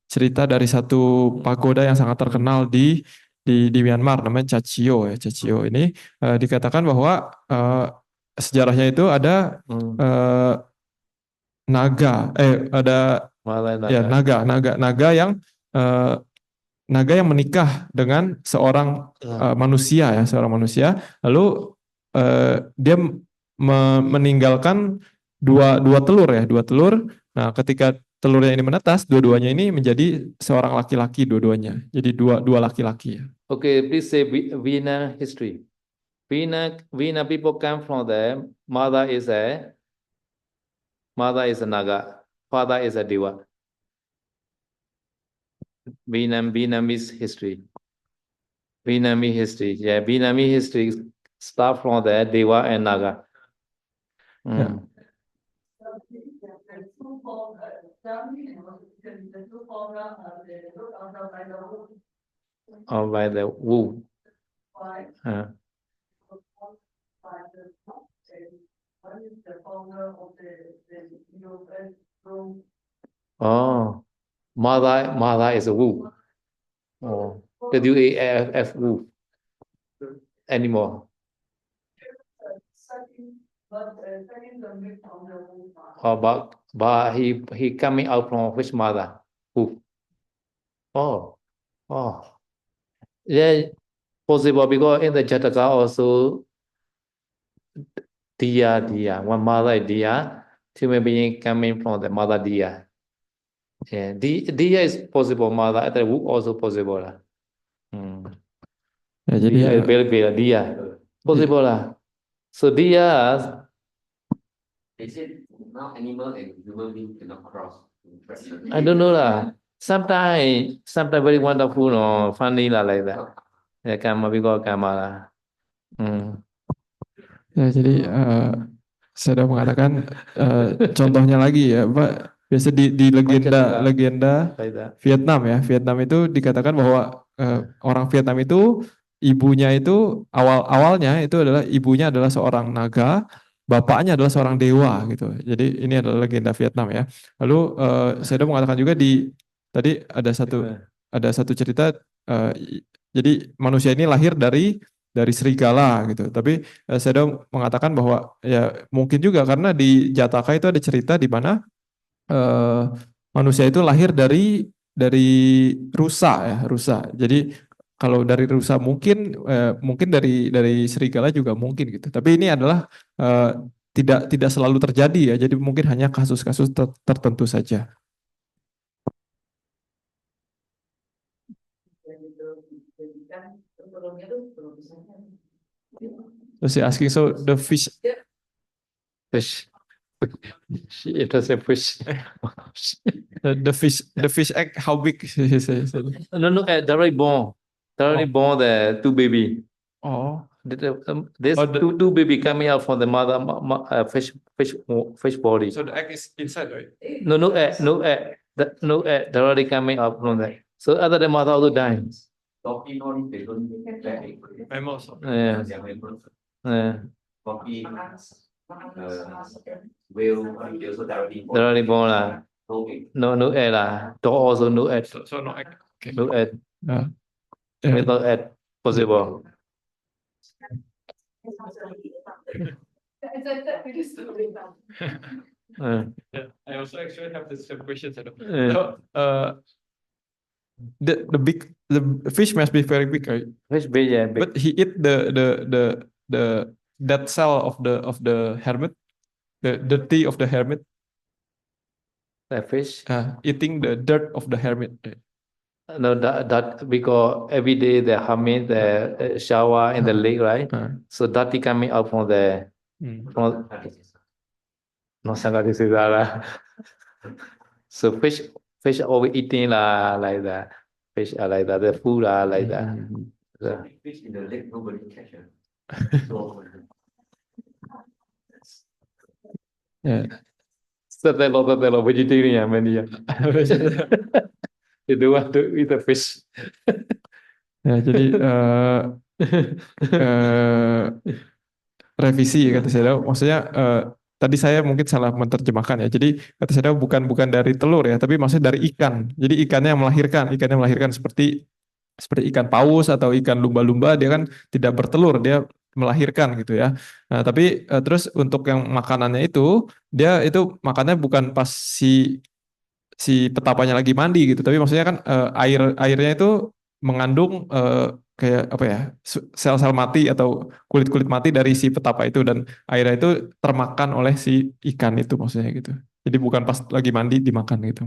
cerita dari satu pagoda yang sangat terkenal di Myanmar namanya Chachio ya. Chachio ini dikatakan bahwa sejarahnya itu ada naga ada ya naga yang menikah dengan seorang manusia ya, seorang manusia. Lalu dia meninggalkan dua telur ya, dua telur. Nah, ketika telurnya ini menetas, dua-duanya ini menjadi seorang laki-laki dua-duanya. Jadi dua laki-laki ya. Okay, please say Vietnam history. Vietnam people come from the mother is a naga, father is a deva. Vietnamese history. Vietnamese history. Yeah, Vietnamese history start from the deva and naga. Ya. Or by the womb. Oh, mother is a womb. Oh, WAFF womb. Anymore. Oh, but he coming out from which mother? Who? Oh. Yeah, possible because in the Jataka also Dia, one mother Dia, human being coming from the mother Dia. Yeah, Dia is possible mother, at the womb also possible lah. Ya, jadi Dia possible lah. So Dia. They said now animal and human being cannot cross. I don't know lah. Sometimes very wonderful or funny lah like that. Yeah, karma because karma lah. Ya, jadi saya sudah mengatakan contohnya lagi ya, Pak. Biasa di legenda Vietnam ya. Vietnam itu dikatakan bahwa orang Vietnam itu ibunya itu awalnya itu adalah ibunya adalah seorang naga, bapaknya adalah seorang dewa gitu. Jadi ini adalah legenda Vietnam ya. Lalu saya sudah mengatakan juga tadi ada satu cerita jadi manusia ini lahir dari serigala gitu. Tapi saya mengatakan bahwa ya mungkin juga karena di Jataka itu ada cerita di mana manusia itu lahir dari rusa ya, rusa. Jadi kalau dari rusa mungkin dari serigala juga mungkin gitu. Tapi ini adalah tidak selalu terjadi ya. Jadi mungkin hanya kasus-kasus tertentu saja. So she asking, so the fish. It was a fish. the fish egg, how big? No, directly born the two baby. Oh, This Oh, the- two baby coming out from the mother fish body. So the egg is inside, right? No egg, no egg. No egg directly coming out from that. So other than mother also dying. Dolphin, all these, they don't lay egg. Mammals. Yeah. They are mammals. Yeah. Dolphin, whale, they also directly born. Directly born lah. No egg. No egg lah. Dog also no egg. So no egg. Okay. No egg. Yeah. Without egg possible. Uh, Yeah, I also actually have the same questions. Yeah. So, the fish must be very big, right? Fish big, yeah, big. But he eat the that cell of the hermit, the tea of the hermit, The fish. eating the dirt of the hermit. No, that because every day they humming the shower in the lake, right? So that coming out from the from no Sangati Siddhara. So fish always eating like that. Fish are like that. The food are like that. So, Fish in the lake, nobody catch them. So, Yeah. Telo vegetarian many. They don't want to eat the fish. Ya, jadi revisi kata saya, maksudnya tadi saya mungkin salah menerjemahkan ya. Jadi kata saya bukan dari telur ya, tapi maksudnya dari ikan. Jadi ikannya yang melahirkan seperti ikan paus atau ikan lumba-lumba, dia kan tidak bertelur, dia melahirkan gitu ya. Nah, tapi terus untuk yang makanannya itu, dia itu makannya bukan pas si petapanya lagi mandi gitu, tapi maksudnya kan airnya itu mengandung kayak apa ya, sel-sel mati atau kulit-kulit mati dari si petapa itu, dan airnya itu termakan oleh si ikan itu, maksudnya gitu. Jadi bukan pas lagi mandi dimakan gitu.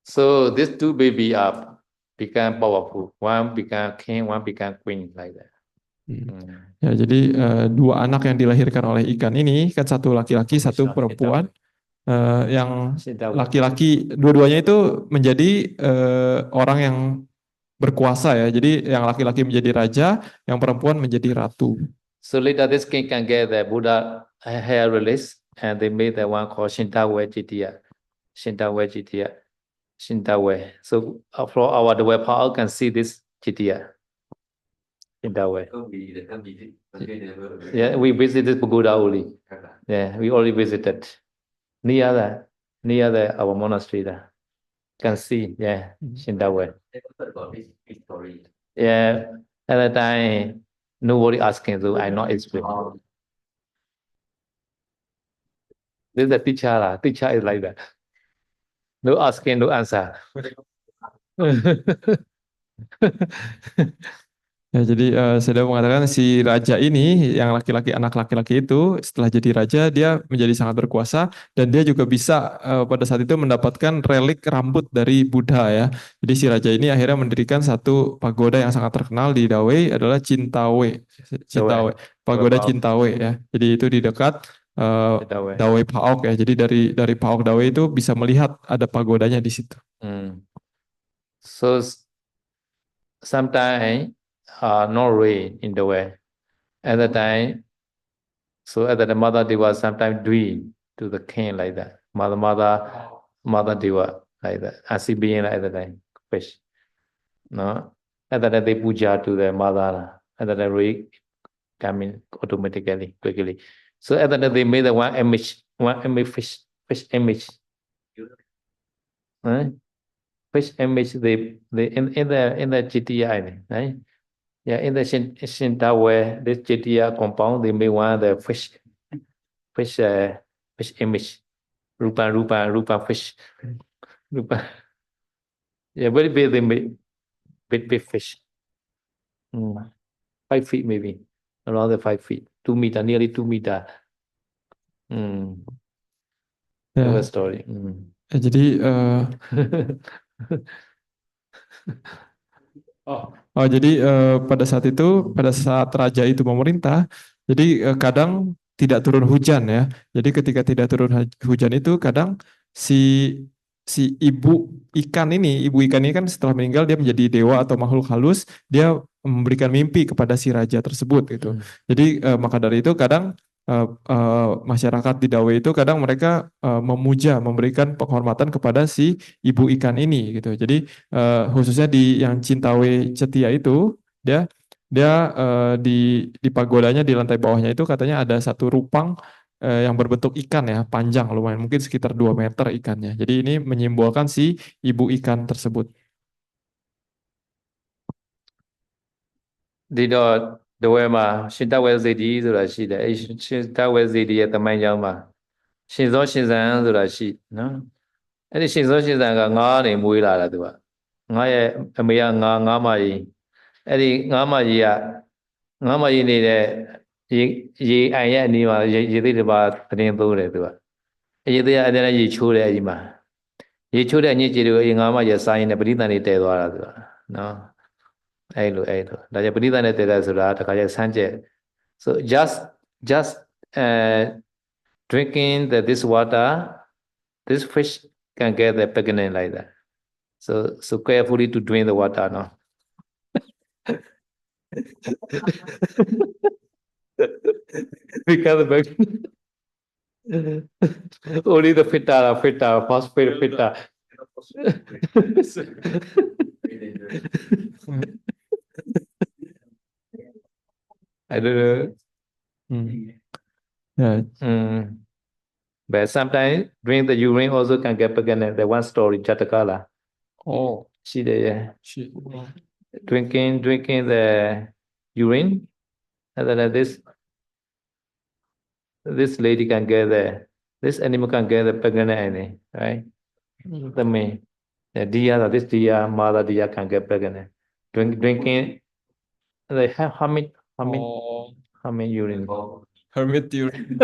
So these two baby are become powerful. One become king, one become queen like that. Ya, jadi dua anak yang dilahirkan oleh ikan ini kan, satu laki-laki, satu perempuan. Yang laki-laki dua-duanya itu menjadi orang yang berkuasa ya. Jadi yang laki-laki menjadi raja, yang perempuan menjadi ratu. So later this king can get the Buddha hair release, and they made the one called Shintawe Jitiya. So from our the web power can see this Jitiya. Shintawe. Yeah, we visited Pagoda only. Yeah, we already visited. Near our monastery there. Can see, yeah, Shindawe. Yeah, at that time, nobody asking, so I not explain. This is the teacher, teacher is like that. No asking, no answer. Ya, jadi saya mengatakan si raja ini, yang laki-laki, anak laki-laki itu setelah jadi raja dia menjadi sangat berkuasa, dan dia juga bisa pada saat itu mendapatkan relik rambut dari Buddha ya. Jadi si raja ini akhirnya mendirikan satu pagoda yang sangat terkenal di Dawei, adalah Pagoda Cintawe ya. Jadi itu di dekat Dawei Paok ya. Jadi dari Paok Dawei itu bisa melihat ada pagodanya di situ. So sometimes no rain in the way. At the time, so at the mother Deva sometimes doing to the king like that. Mother Deva like that. As he being at the time, fish. No, at the time they puja to the mother. At the time rain coming automatically, quickly. So at the time they made the one image fish image. Fish image they in the GTI, right? Yeah, in the Shintawe, this GTI compound, they made one of the fish image. Rupa fish. Rupa. Yeah, very big, they made big fish. 5 feet maybe, around the 5 feet, 2 meter, nearly 2 meter. Ya. Story. Ya, jadi jadi pada saat raja itu memerintah, jadi kadang tidak turun hujan ya. Jadi ketika tidak turun hujan itu, kadang si si ibu ikan ini kan setelah meninggal dia menjadi dewa atau makhluk halus, dia memberikan mimpi kepada si raja tersebut gitu. Jadi maka dari itu kadang masyarakat di Dawe itu kadang mereka memuja, memberikan penghormatan kepada si ibu ikan ini gitu. Jadi khususnya di yang Cintawe Cetia itu dia dia di pagodanya di lantai bawahnya itu katanya ada satu rupang yang berbentuk ikan ya, panjang lumayan, mungkin sekitar 2 meter ikannya. Jadi ini menyimbolkan si ibu ikan tersebut. ဒီတော့တဝဲမှာရှင်တဝဲစေတီဆိုတာရှိတယ်အဲ့ရှင်တဝဲစေတီရဲ့တမိုင်းကြောင်းမှာရှင်စောရှင်ဇံဆိုတာရှိနော်အဲ့ဒီရှင်စောရှင်ဇံကငါးနေမွေးလာတာသူကငါးရဲ့အမေကငါးမကြီးအဲ့ဒီငါးမကြီးကငါးမကြီးနေတဲ့ရေအိုင်ရဲ့အနီးမှာရေသိတစ်ပါးသတင်းသုံးတယ်သူကအဲ့ရေသိကအတဲ့ရေချိုးတယ်အဲ့ဒီမှာရေချိုးတဲ့အညစ်အကြေးတွေကိုငါးမကြီးစားရင်လည်းပရိသတ်တွေတည်သွားတာသူကနော်အဲ့လိုဒါကြောင့်ပရိသတ်နဲ့တည်တယ်ဆိုတာတခါကျဆန်းကျက် so just drinking this water this fish can get the pregnant like that so carefully to drink the water no because only the fitter phosphate fitter I don't know. But sometimes drink the urine also can get pregnant. The one story, Jatakala. Oh, She did, yeah. oh. Drinking the urine, and then this lady can get this animal can get the pregnant anything, right? The main, the deer, this deer, mother deer can get pregnant. Drinking, they have how many urine? Hermit urine.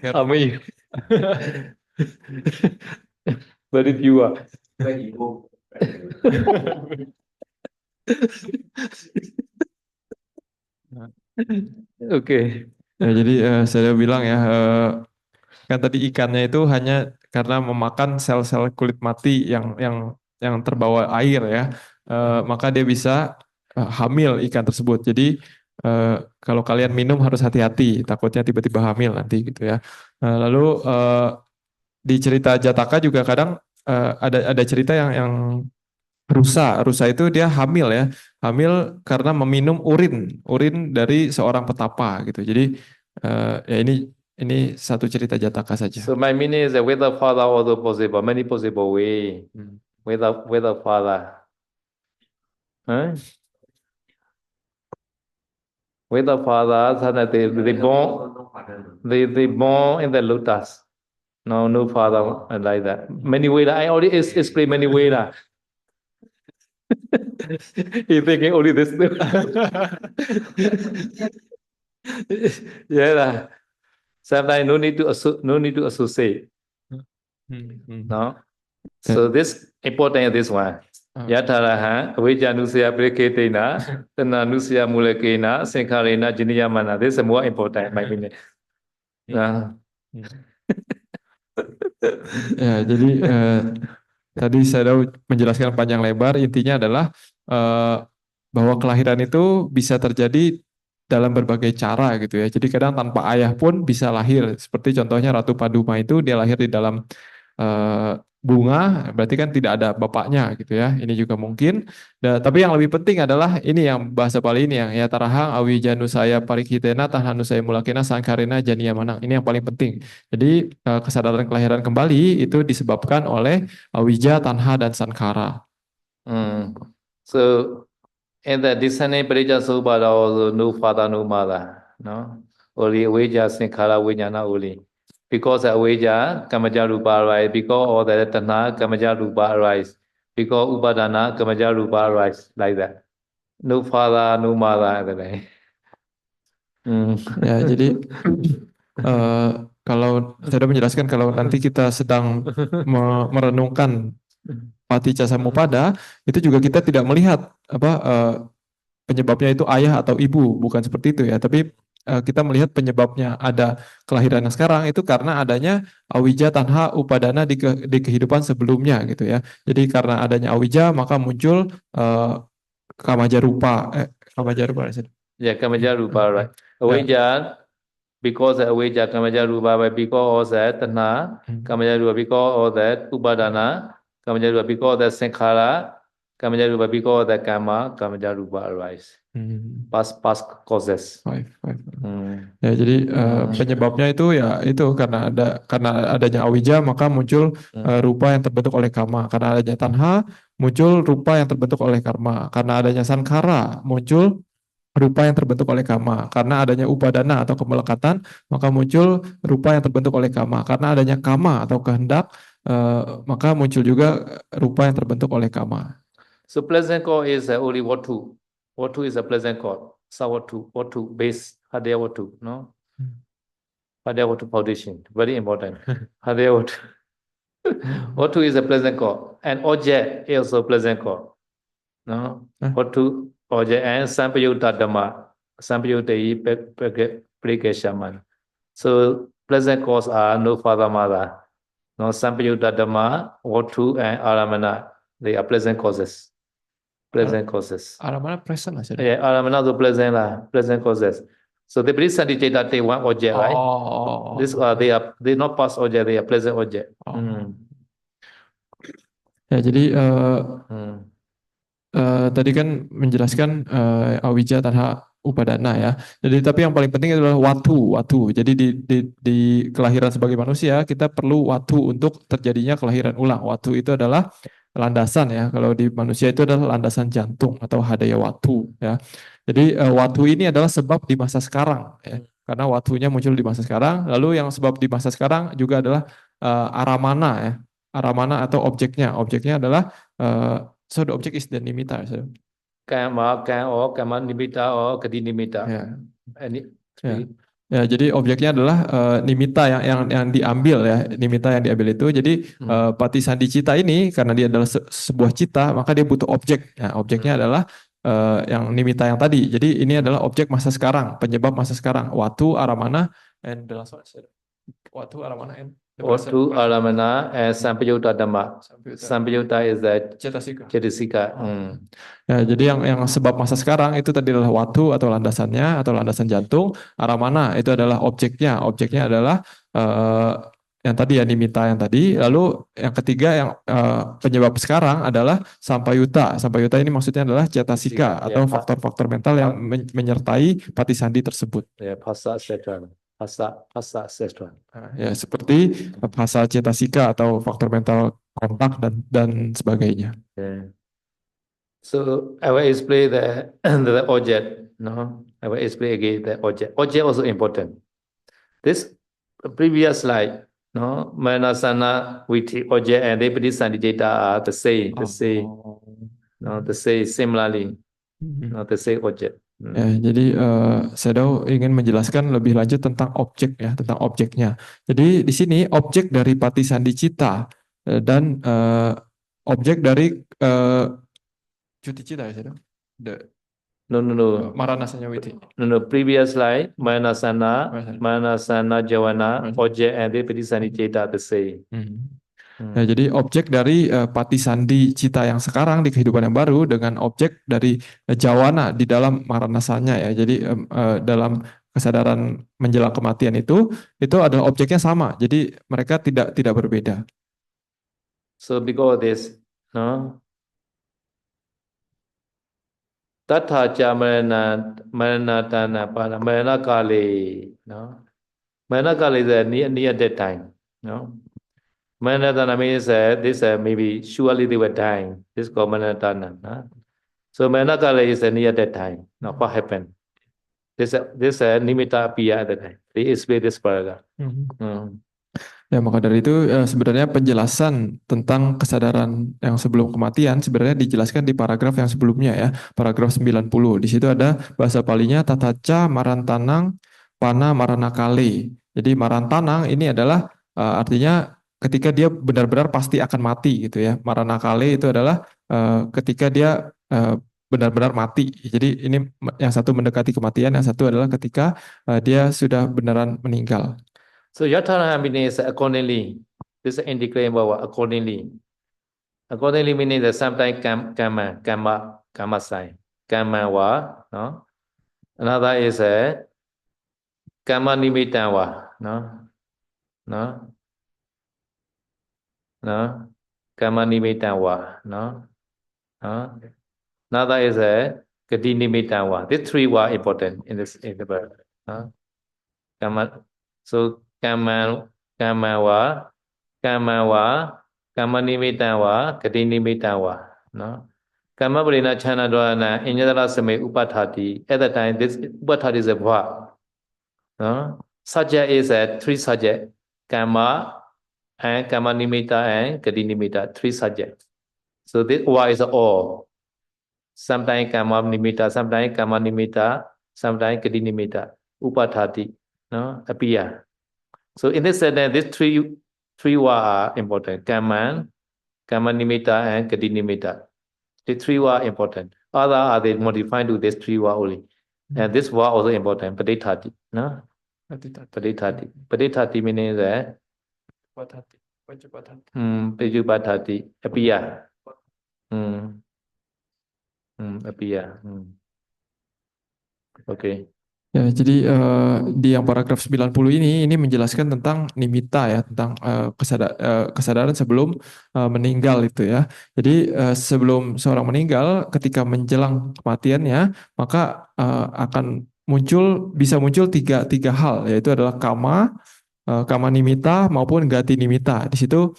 How many? Very few. Okay. Ya, jadi saya bilang ya, kan tadi ikannya itu hanya karena memakan sel-sel kulit mati yang terbawa air ya, maka dia bisa hamil ikan tersebut. Jadi kalau kalian minum harus hati-hati, takutnya tiba-tiba hamil nanti gitu ya. Lalu di cerita Jataka juga kadang ada cerita yang rusa itu dia hamil ya, hamil karena meminum urin dari seorang petapa gitu. Jadi ya ini satu cerita Jataka saja. So my meaning is that with the father also possible, many possible way. With the father. Huh? With the father, so that they born in the lotus. No father like that. Many ways. I already explained many ways. He's thinking only this. Yeah. Sometimes no need to associate. No. So this important is this one. Yataraha, Avijanusya Preketena, Tananusya Mulekena, Senkarena, Jiniyamana. This is more important, my opinion. Ya, jadi tadi saya menjelaskan panjang lebar, intinya adalah bahwa kelahiran itu bisa terjadi dalam berbagai cara gitu ya. Jadi kadang tanpa ayah pun bisa lahir. Seperti contohnya Ratu Paduma itu dia lahir di dalam bunga, berarti kan tidak ada bapaknya gitu ya. Ini juga mungkin. Tapi yang lebih penting adalah ini yang bahasa Bali ini yang ya tarahang awijanu saya parikitena tahanu saya mulakena sangkarena jania manang. Ini yang paling penting. Jadi kesadaran kelahiran kembali itu disebabkan oleh awija, tanha dan sankara. So in the descending Parija Subhada also no father, no mother, no? Only awija, sankara, vijnana only. Because awija, kamaja rupa arise. Because all the tanha, kamaja rupa arise. Because upadana, kamaja rupa arise. Like that. No father, no mother. Ya, jadi kalau saya menjelaskan kalau nanti kita sedang merenungkan Paticca Samuppada, itu juga kita tidak melihat apa penyebabnya itu ayah atau ibu, bukan seperti itu ya. Tapi kita melihat penyebabnya ada kelahiran yang sekarang itu karena adanya awija tanha upadana di kehidupan sebelumnya gitu ya. Jadi karena adanya awija maka muncul kamaja rupa Yeah, Kamaja Rupa, right? Ya. Avijja, because Avijja, Kamaja Rupa, but because of that Tanha, Kamaja Rupa, because of that Upadana, Kamaja Rupa, because of that Sankhara, Kamaja Rupa, because of that Kama, Kamaja Rupa arise. Past causes. Five. Hmm. Ya, jadi penyebabnya itu ya itu karena adanya awija maka muncul rupa yang terbentuk oleh kama. Karena adanya tanha muncul rupa yang terbentuk oleh karma. Karena adanya sankhara muncul rupa yang terbentuk oleh kama. Karena adanya upadana atau kemelekatan maka muncul rupa yang terbentuk oleh kama. Karena adanya kama atau kehendak maka muncul juga rupa yang terbentuk oleh kama. So pleasant cause is only Vatu. Vatu is a pleasant cause. Savatu, Vatu, base, Hadaya Vatu, no? Hadaya Vatu foundation, very important. Hadaya Vatu. Vatu is a pleasant cause. And object is also pleasant cause. No? Vatu, object, and Sampayutta Dhamma. Sampayutta Prekeshaman. So pleasant cause are no father, mother. No, Sampayutta Dhamma, Vatu, and Aramana. They are pleasant causes. Pleasant causes. Aramana present lah. Yeah, Aramana is pleasant lah, pleasant causes. So the Pradisandhiceta take one object, right? This they not past object, they are pleasant object. Ya, jadi tadi kan menjelaskan awija tanha upadana ya. Jadi tapi yang paling penting adalah watu. Jadi di kelahiran sebagai manusia kita perlu watu untuk terjadinya kelahiran ulang. Watu itu adalah landasan ya. Kalau di manusia itu adalah landasan jantung atau hadaya watu ya. Jadi watu ini adalah sebab di masa sekarang ya. Karena watunya muncul di masa sekarang. Lalu yang sebab di masa sekarang juga adalah aramana ya. Aramana atau objeknya. Objeknya adalah so the object is the nimitta. So. Kama nimitta or kadi nimitta. Ya. Ya. Ya, jadi objeknya adalah nimitta yang diambil ya, nimitta yang diambil itu. Jadi patisandi cita ini karena dia adalah sebuah cita, maka dia butuh objek. Nah, objeknya adalah yang nimitta yang tadi. Jadi ini adalah objek masa sekarang, penyebab masa sekarang. Watu, aramana, and the last one. Watu, aramana, and Vatu, aramana, and Sampayutta Dhamma. Sampayutta is that cetasika. Ya, jadi yang sebab masa sekarang itu tadi adalah watu atau landasannya atau landasan jantung. Aramana itu adalah objeknya. Objeknya adalah yang tadi ya nimitta yang tadi. Lalu yang ketiga yang penyebab sekarang adalah sampayutta. Sampayutta ini maksudnya adalah cetasika atau faktor-faktor mental yang menyertai patisandi tersebut. Ya, phasa etc. Phasa etc. Ya, seperti phasa cetasika atau faktor mental kontak dan sebagainya. Yeah. So I will explain the object. No, I will explain again the object. Object also important. This previous slide, no, Manasana Viti object and Pradisandhiceta are the same. No, the same similarly. No, the same object. Ya, jadi Shadow ingin menjelaskan lebih lanjut tentang objek ya, tentang objeknya. Jadi di sini objek dari patisandhicita dan objek dari cuti cita ya Shadow. No. Maranasanya Witi. No. Previous slide, Manasana Javana, object and Pradisandhiceta the same. Ya, jadi objek dari patisandi cita yang sekarang di kehidupan yang baru dengan objek dari jawana di dalam maranasanya ya. Jadi dalam kesadaran menjelang kematian itu adalah objeknya sama. Jadi mereka tidak berbeda. So because this, no. Tatha cha marana tana pada marana kali, no. Marana kali is near that time, no. Manatana means this maybe surely they were dying. This is called Manatana. So Manakala is near that time. Now what happened? This nimitta appear at that time. They explain this paragraph. Ya, maka dari itu sebenarnya penjelasan tentang kesadaran yang sebelum kematian sebenarnya dijelaskan di paragraf yang sebelumnya ya, paragraf 90. Di situ ada bahasa Palinya tataca marantanang pana maranakale. Jadi marantanang ini adalah artinya ketika dia benar-benar pasti akan mati gitu ya. Maranakale itu adalah ketika dia benar-benar mati. Jadi ini yang satu mendekati kematian, yang satu adalah ketika dia sudah beneran meninggal. So yatara meaning is accordingly. This is indicating about accordingly. Accordingly meaning that sometimes karma sign. Karma wa, no? Another is a karma nimitta wa, no? No? No? Karma nimitta wa, no? No? Another is a gati nimitta wa. These three were important in the birth. No? Karma. So karma wa, karma nimitta wa, gati nimitta wa, no? Karma Parina Chana Dharana, Inyadara Same Upathati. At that time, this Upathati is a verb. No? Subject is a three subject. Karma and Karma Nimitta and Gati Nimitta, three subjects. So this word is all. Sometimes Karma Nimitta, sometimes Karma Nimitta, sometimes Gati Nimitta. Upathati, no? Appear. So in this sentence, these three words are important. Karma Nimitta and Gati Nimitta. The three were important. Other are they modified to this three were only. And this were also important. Padithati. No? Padithati meaning that Pajupathati. Appear. Appear. Okay. Ya, jadi di yang paragraf 90 ini menjelaskan tentang nimitta ya, tentang kesadaran sebelum meninggal itu ya. Jadi sebelum seorang meninggal, ketika menjelang kematiannya, maka akan bisa muncul tiga hal, yaitu adalah kama nimitta maupun gati nimitta. Di situ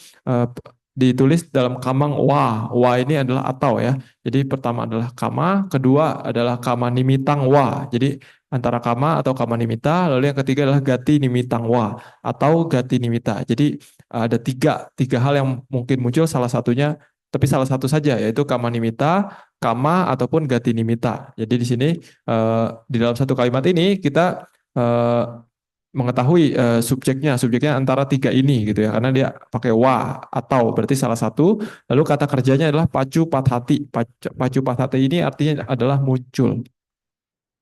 ditulis dalam kamang wa ini adalah atau ya. Jadi pertama adalah kama, kedua adalah kama nimitang wa. Jadi antara kama atau kama nimitta, lalu yang ketiga adalah gati nimitang wa atau gati nimitta. Jadi ada tiga hal yang mungkin muncul, salah satunya, tapi salah satu saja, yaitu kama nimitta, kama ataupun gati nimitta. Jadi di sini di dalam satu kalimat ini kita mengetahui subjeknya antara tiga ini gitu ya, karena dia pakai wa atau, berarti salah satu. Lalu kata kerjanya adalah pacu pathati. Pacu pathati ini artinya adalah muncul.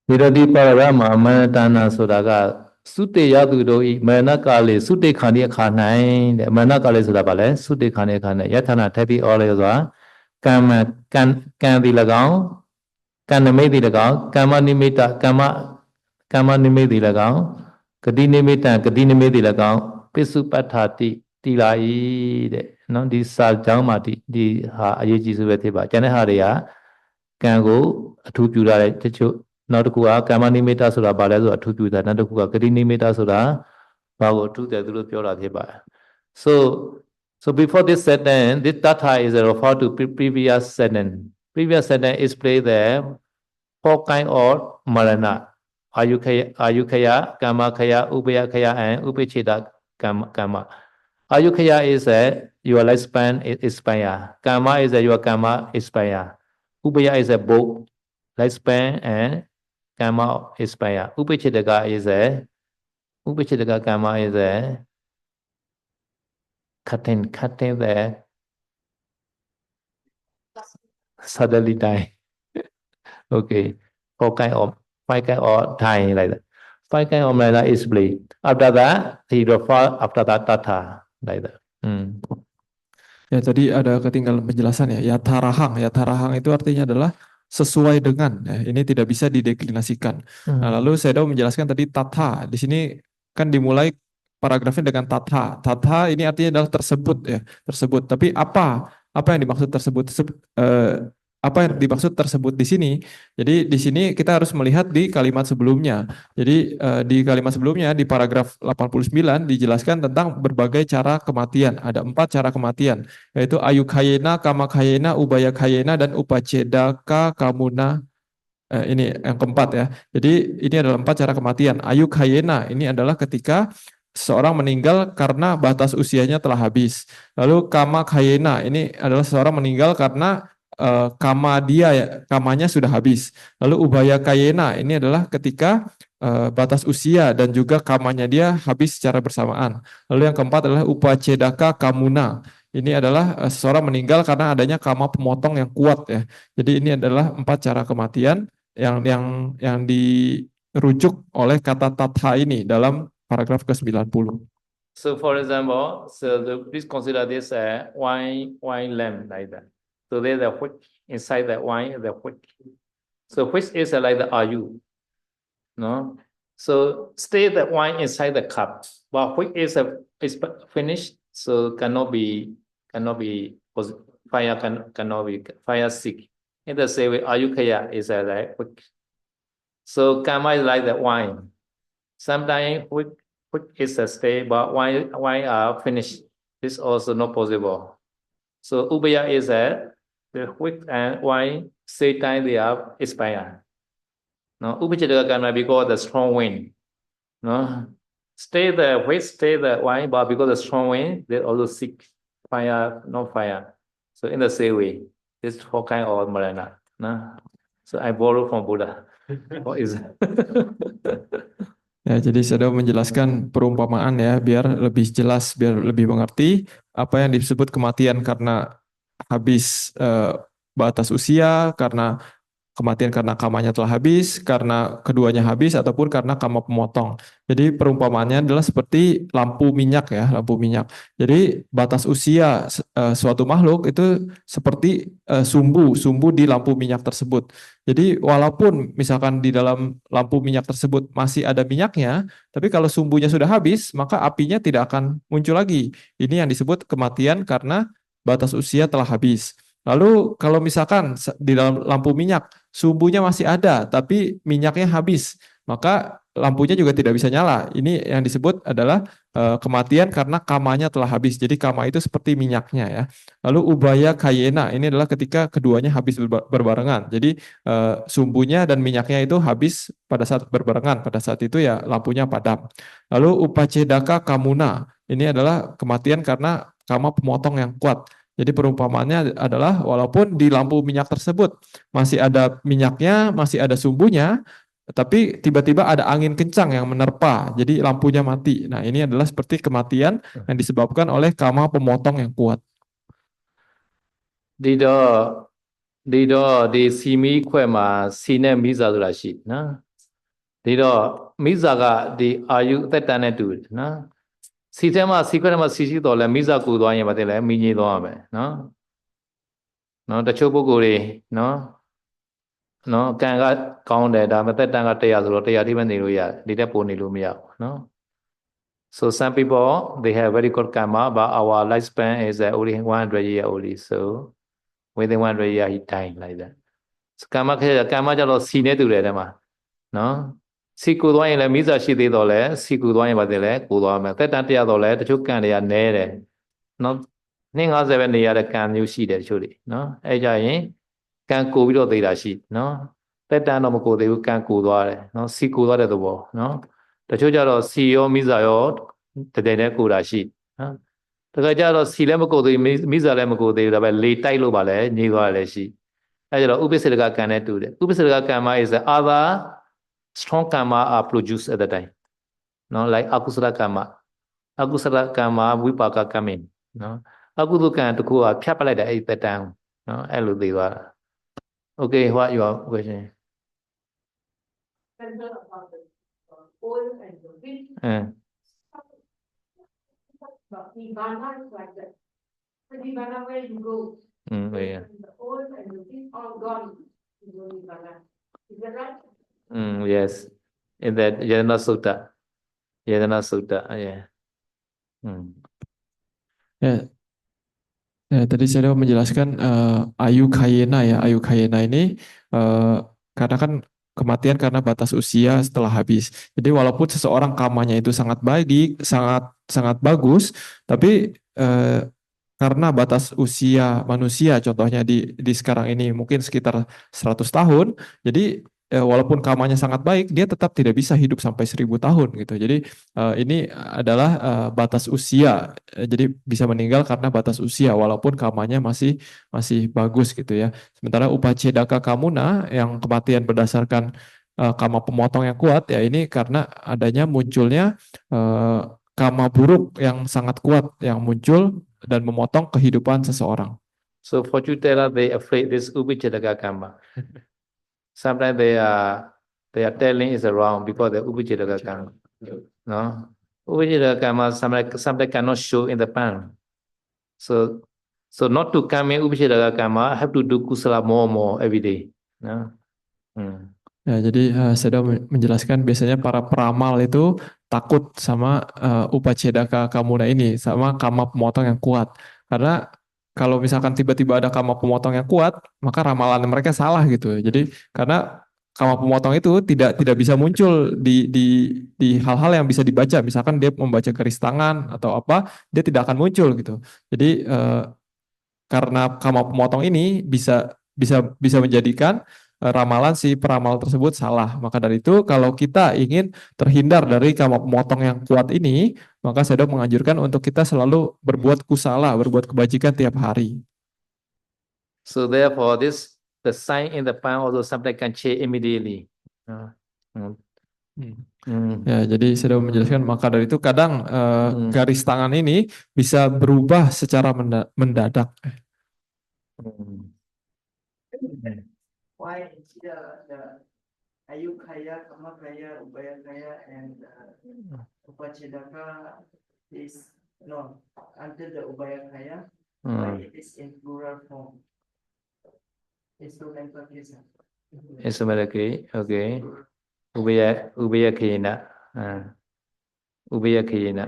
Viradi parama manatana sodaga sute yadu doi manakale sute khani khanai manakale soda bale sute khani khanai yathana thapi ole soda kama kan di lagaw kan nimi di lagaw kama nimitta kama nimi di lagaw gati nimitta gati nimi di lagaw pisupathati tilai de no di sa jaw ma di ha aye ji so be the ba chan de ha de ya kan ko athu pyu ra de tchu နောက်တစ်ခုကကာမနိမိတ်ဆိုတာဘာလဲဆိုတော့အထူးပြုတာနောက်တစ်ခုကဂတိနိမိတ်ဆိုတာဘာကိုအထူးတယ်သူတို့ပြောတာဖြစ်ပါတယ် so before this sentence this tatha is referred to previous sentence explain the four kind of marana ayukhaya kamakhaya upayakhaya and upechita kama ayukhaya is your lifespan is expire kama is your kama expire upaya is a both lifespan and Karma expire. Upechitaka karma is a cutting the suddenly die. Okay. Five kind of dying like that. Five kind of manner is play. After that, he refer after that tata like that. Ya, tadi ada ketinggalan penjelasan ya. Yatarahang itu artinya adalah sesuai dengan, ya, ini tidak bisa dideklinasikan. Nah, lalu saya menjelaskan tadi tatha. Di sini kan dimulai paragrafnya dengan tatha. Tatha ini artinya adalah tersebut ya, tersebut. Tapi apa yang dimaksud tersebut? Apa yang dimaksud tersebut di sini? Jadi di sini kita harus melihat di kalimat sebelumnya. Jadi di kalimat sebelumnya di paragraf 89 dijelaskan tentang berbagai cara kematian. Ada 4 cara kematian, yaitu ayukhayena, kamakhayena, ubayakhayena, dan upacedaka kamuna. Ini yang keempat ya. Jadi ini adalah 4 cara kematian. Ayukhayena ini adalah ketika seseorang meninggal karena batas usianya telah habis. Lalu kamakhayena ini adalah seseorang meninggal karena kamanya sudah habis. Lalu ubayakayena ini adalah ketika batas usia dan juga kamanya dia habis secara bersamaan. Lalu yang keempat adalah upacedaka kamuna. ini adalah seseorang meninggal karena adanya kama pemotong yang kuat ya. Jadi ini adalah 4 cara kematian yang dirujuk oleh kata tatha ini dalam paragraf ke-90. So for example, please consider this wine lamp like that. So there's a wick inside the wine, the wick. So which is like the ayu, no? So stay the wine inside the cup, but which is finished, so cannot be cannot be fire sick. In the same way, ayukaya is like wick. So karma is like the wine. Sometimes wick is a stay, but wine are finished. This also not possible. So ubaya is the wick and wine same time they are expired. No, upachitaka karma because the strong wind. No, stay the wick, stay the wine, but because the strong wind, they also seek fire, not fire. So in the same way, this whole kind of marana. No, so I borrow from Buddha. What is Ya, jadi saya sudah menjelaskan perumpamaan ya, biar lebih jelas, biar lebih mengerti apa yang disebut kematian karena habis batas usia, karena kematian karena kamanya telah habis, karena keduanya habis, ataupun karena kama pemotong. Jadi perumpamaannya adalah seperti lampu minyak ya, lampu minyak. Jadi batas usia suatu makhluk itu seperti sumbu di lampu minyak tersebut. Jadi walaupun misalkan di dalam lampu minyak tersebut masih ada minyaknya, tapi kalau sumbunya sudah habis, maka apinya tidak akan muncul lagi. Ini yang disebut kematian karena batas usia telah habis. Lalu kalau misalkan di dalam lampu minyak sumbunya masih ada tapi minyaknya habis, maka lampunya juga tidak bisa nyala. Ini yang disebut adalah kematian karena kamanya telah habis. Jadi kama itu seperti minyaknya ya. Lalu ubaya kayena ini adalah ketika keduanya habis berbarengan. Jadi sumbunya dan minyaknya itu habis pada saat berbarengan. Pada saat itu ya lampunya padam. Lalu upacedaka kamuna ini adalah kematian karena kama pemotong yang kuat. Jadi perumpamaannya adalah walaupun di lampu minyak tersebut masih ada minyaknya, masih ada sumbunya, tapi tiba-tiba ada angin kencang yang menerpa, jadi lampunya mati. Nah, ini adalah seperti kematian yang disebabkan oleh kama pemotong yang kuat. Di si mi kwe ma si ne mizaဆိုတာရှိနော်ဒီတော့မိဇာကဒီအာယုအသက်တန်နဲ့တူတယ်နော်စီထဲမှာစီခွက်ထဲမှာစီရှိတော်လဲမိဇာကူသွားရင်ဘာတဲ့လဲမိငြိသွားရမယ်နော်တချို့ပုဂ္ဂိုလ်တွေနော်ကံကကောင်းတယ်ဒါပေမဲ့သက်တန်က100ဆိုတော့100ထိပဲနေလို့ရတယ်ဒီတက်ပိုနေလို့မရဘူးနော် So some people they have very good karma but our lifespan is only 100 years only so within 100 years he died like that so ကာမကြတော့စီနဲ့တူတယ်တဲ့မှာနော်စီကူသွားရင်လည်းမိစ္ဆာရှိသေးတော့လဲစီကူသွားရင်ဘာတယ်လဲကူသွားမယ်သက်တမ်းတရားတော့လဲတချို့ကံတွေကနဲတယ်နော်250ပဲနေရတဲ့ကံမျိုးရှိတယ်တချို့တွေနော်အဲကြရင်ကံကူပြီးတော့သေးတာရှိနော်သက်တမ်းတော့မကူသေးဘူးကံကူသွားတယ်နော်စီကူသွားတဲ့သဘောနော်တချို့ကြတော့စီရောမိစ္ဆာရောတကယ်တည်းကူတာရှိနော်တကယ်ကြတော့စီလည်းမကူသေးမိစ္ဆာလည်းမကူသေးဘူးဒါပေမဲ့လေတိုက်လို့ပါလဲညှိသွားတယ်လည်းရှိအဲကြတော့ဥပ္ပစ္စေတကကံနဲ့တူတယ်ဥပ္ပစ္စေတကကံမ is other strong karma are produced at the time no like akusala karma vipaka coming no အကုသိုလ်ကံတစ်ခုကဖြတ်ပလိုက်တဲ့အဲ့ဒီသက်တမ်းနော်အဲ့လိုသိသွားတာ Okay what your question about the oil and the wind. But Nirvana is like that. The Nirvana where you go. Yeah. The oil and the wind all gone. You go Nirvana. Is that right? Yes. In that Yadana Sutta. Yeah. Ya, tadi saya sudah menjelaskan ayu kayena ya. Ayu kayena ini karena kan kematian karena batas usia setelah habis. Jadi walaupun seseorang kamanya itu sangat baik, sangat bagus, tapi karena batas usia manusia contohnya di sekarang ini mungkin sekitar 100 tahun. Jadi walaupun kamanya sangat baik, dia tetap tidak bisa hidup sampai 1000 tahun gitu. Jadi ini adalah batas usia. Jadi bisa meninggal karena batas usia walaupun kamanya masih bagus gitu ya. Sementara upacedaka kamuna yang kematian berdasarkan kama pemotong yang kuat ya ini karena adanya munculnya karma buruk yang sangat kuat yang muncul dan memotong kehidupan seseorang. So fortune teller they afraid this Upichitaka karma. Sometimes they are telling is wrong because the Upichitaka karma. No, Upichitaka karma sometimes cannot show in the palm. So not to come in Upichitaka karma, have to do kusala more every day. No. Ya, jadi saya sudah menjelaskan biasanya para peramal itu takut sama upacedaka kamuna ini, sama karma pemotong yang kuat. Karena kalau misalkan tiba-tiba ada karma pemotong yang kuat, maka ramalan mereka salah gitu. Jadi karena karma pemotong itu tidak bisa muncul di hal-hal yang bisa dibaca. Misalkan dia membaca garis tangan atau apa, dia tidak akan muncul gitu. Jadi karena karma pemotong ini bisa menjadikan ramalan si peramal tersebut salah. Maka dari itu kalau kita ingin terhindar dari karma pemotong yang kuat ini, maka saya menganjurkan untuk kita selalu berbuat kusala, berbuat kebajikan tiap hari. So therefore the sign in the palm also sometimes can change immediately. Ya, jadi saya menjelaskan maka dari itu kadang garis tangan ini bisa berubah secara mendadak. Why the Ayukaya, Kamakaya, Ubayakaya, and Upachedaka is no under the Ubayakaya, why it is in plural form? Instrumental case. Instrumental case, okay. Ubiyakina. Ubiyakina.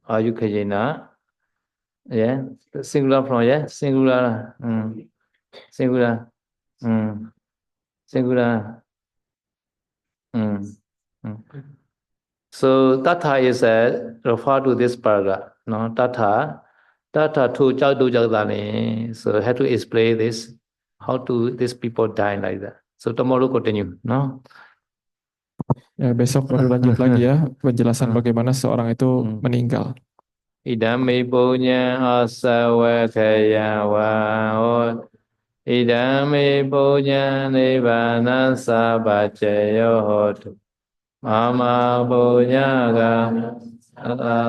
Ayukayina. Yeah, singular from singular. Singular. Singular. So Tatha is refer to this paragraph. No, Tatha to Jagdani. So have to explain this. How do these people die like that? So tomorrow continue. No. Ya, besok baru lanjut lagi ya penjelasan bagaimana seorang itu meninggal. Idami punya asawakaya wa idami punya nibbana sabacayo hotu mama punya ga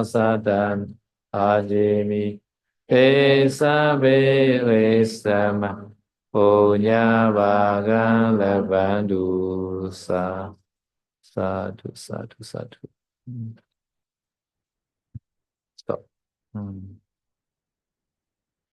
asadan ajimi esabe resama punya bagan lebandu sadu. Stop.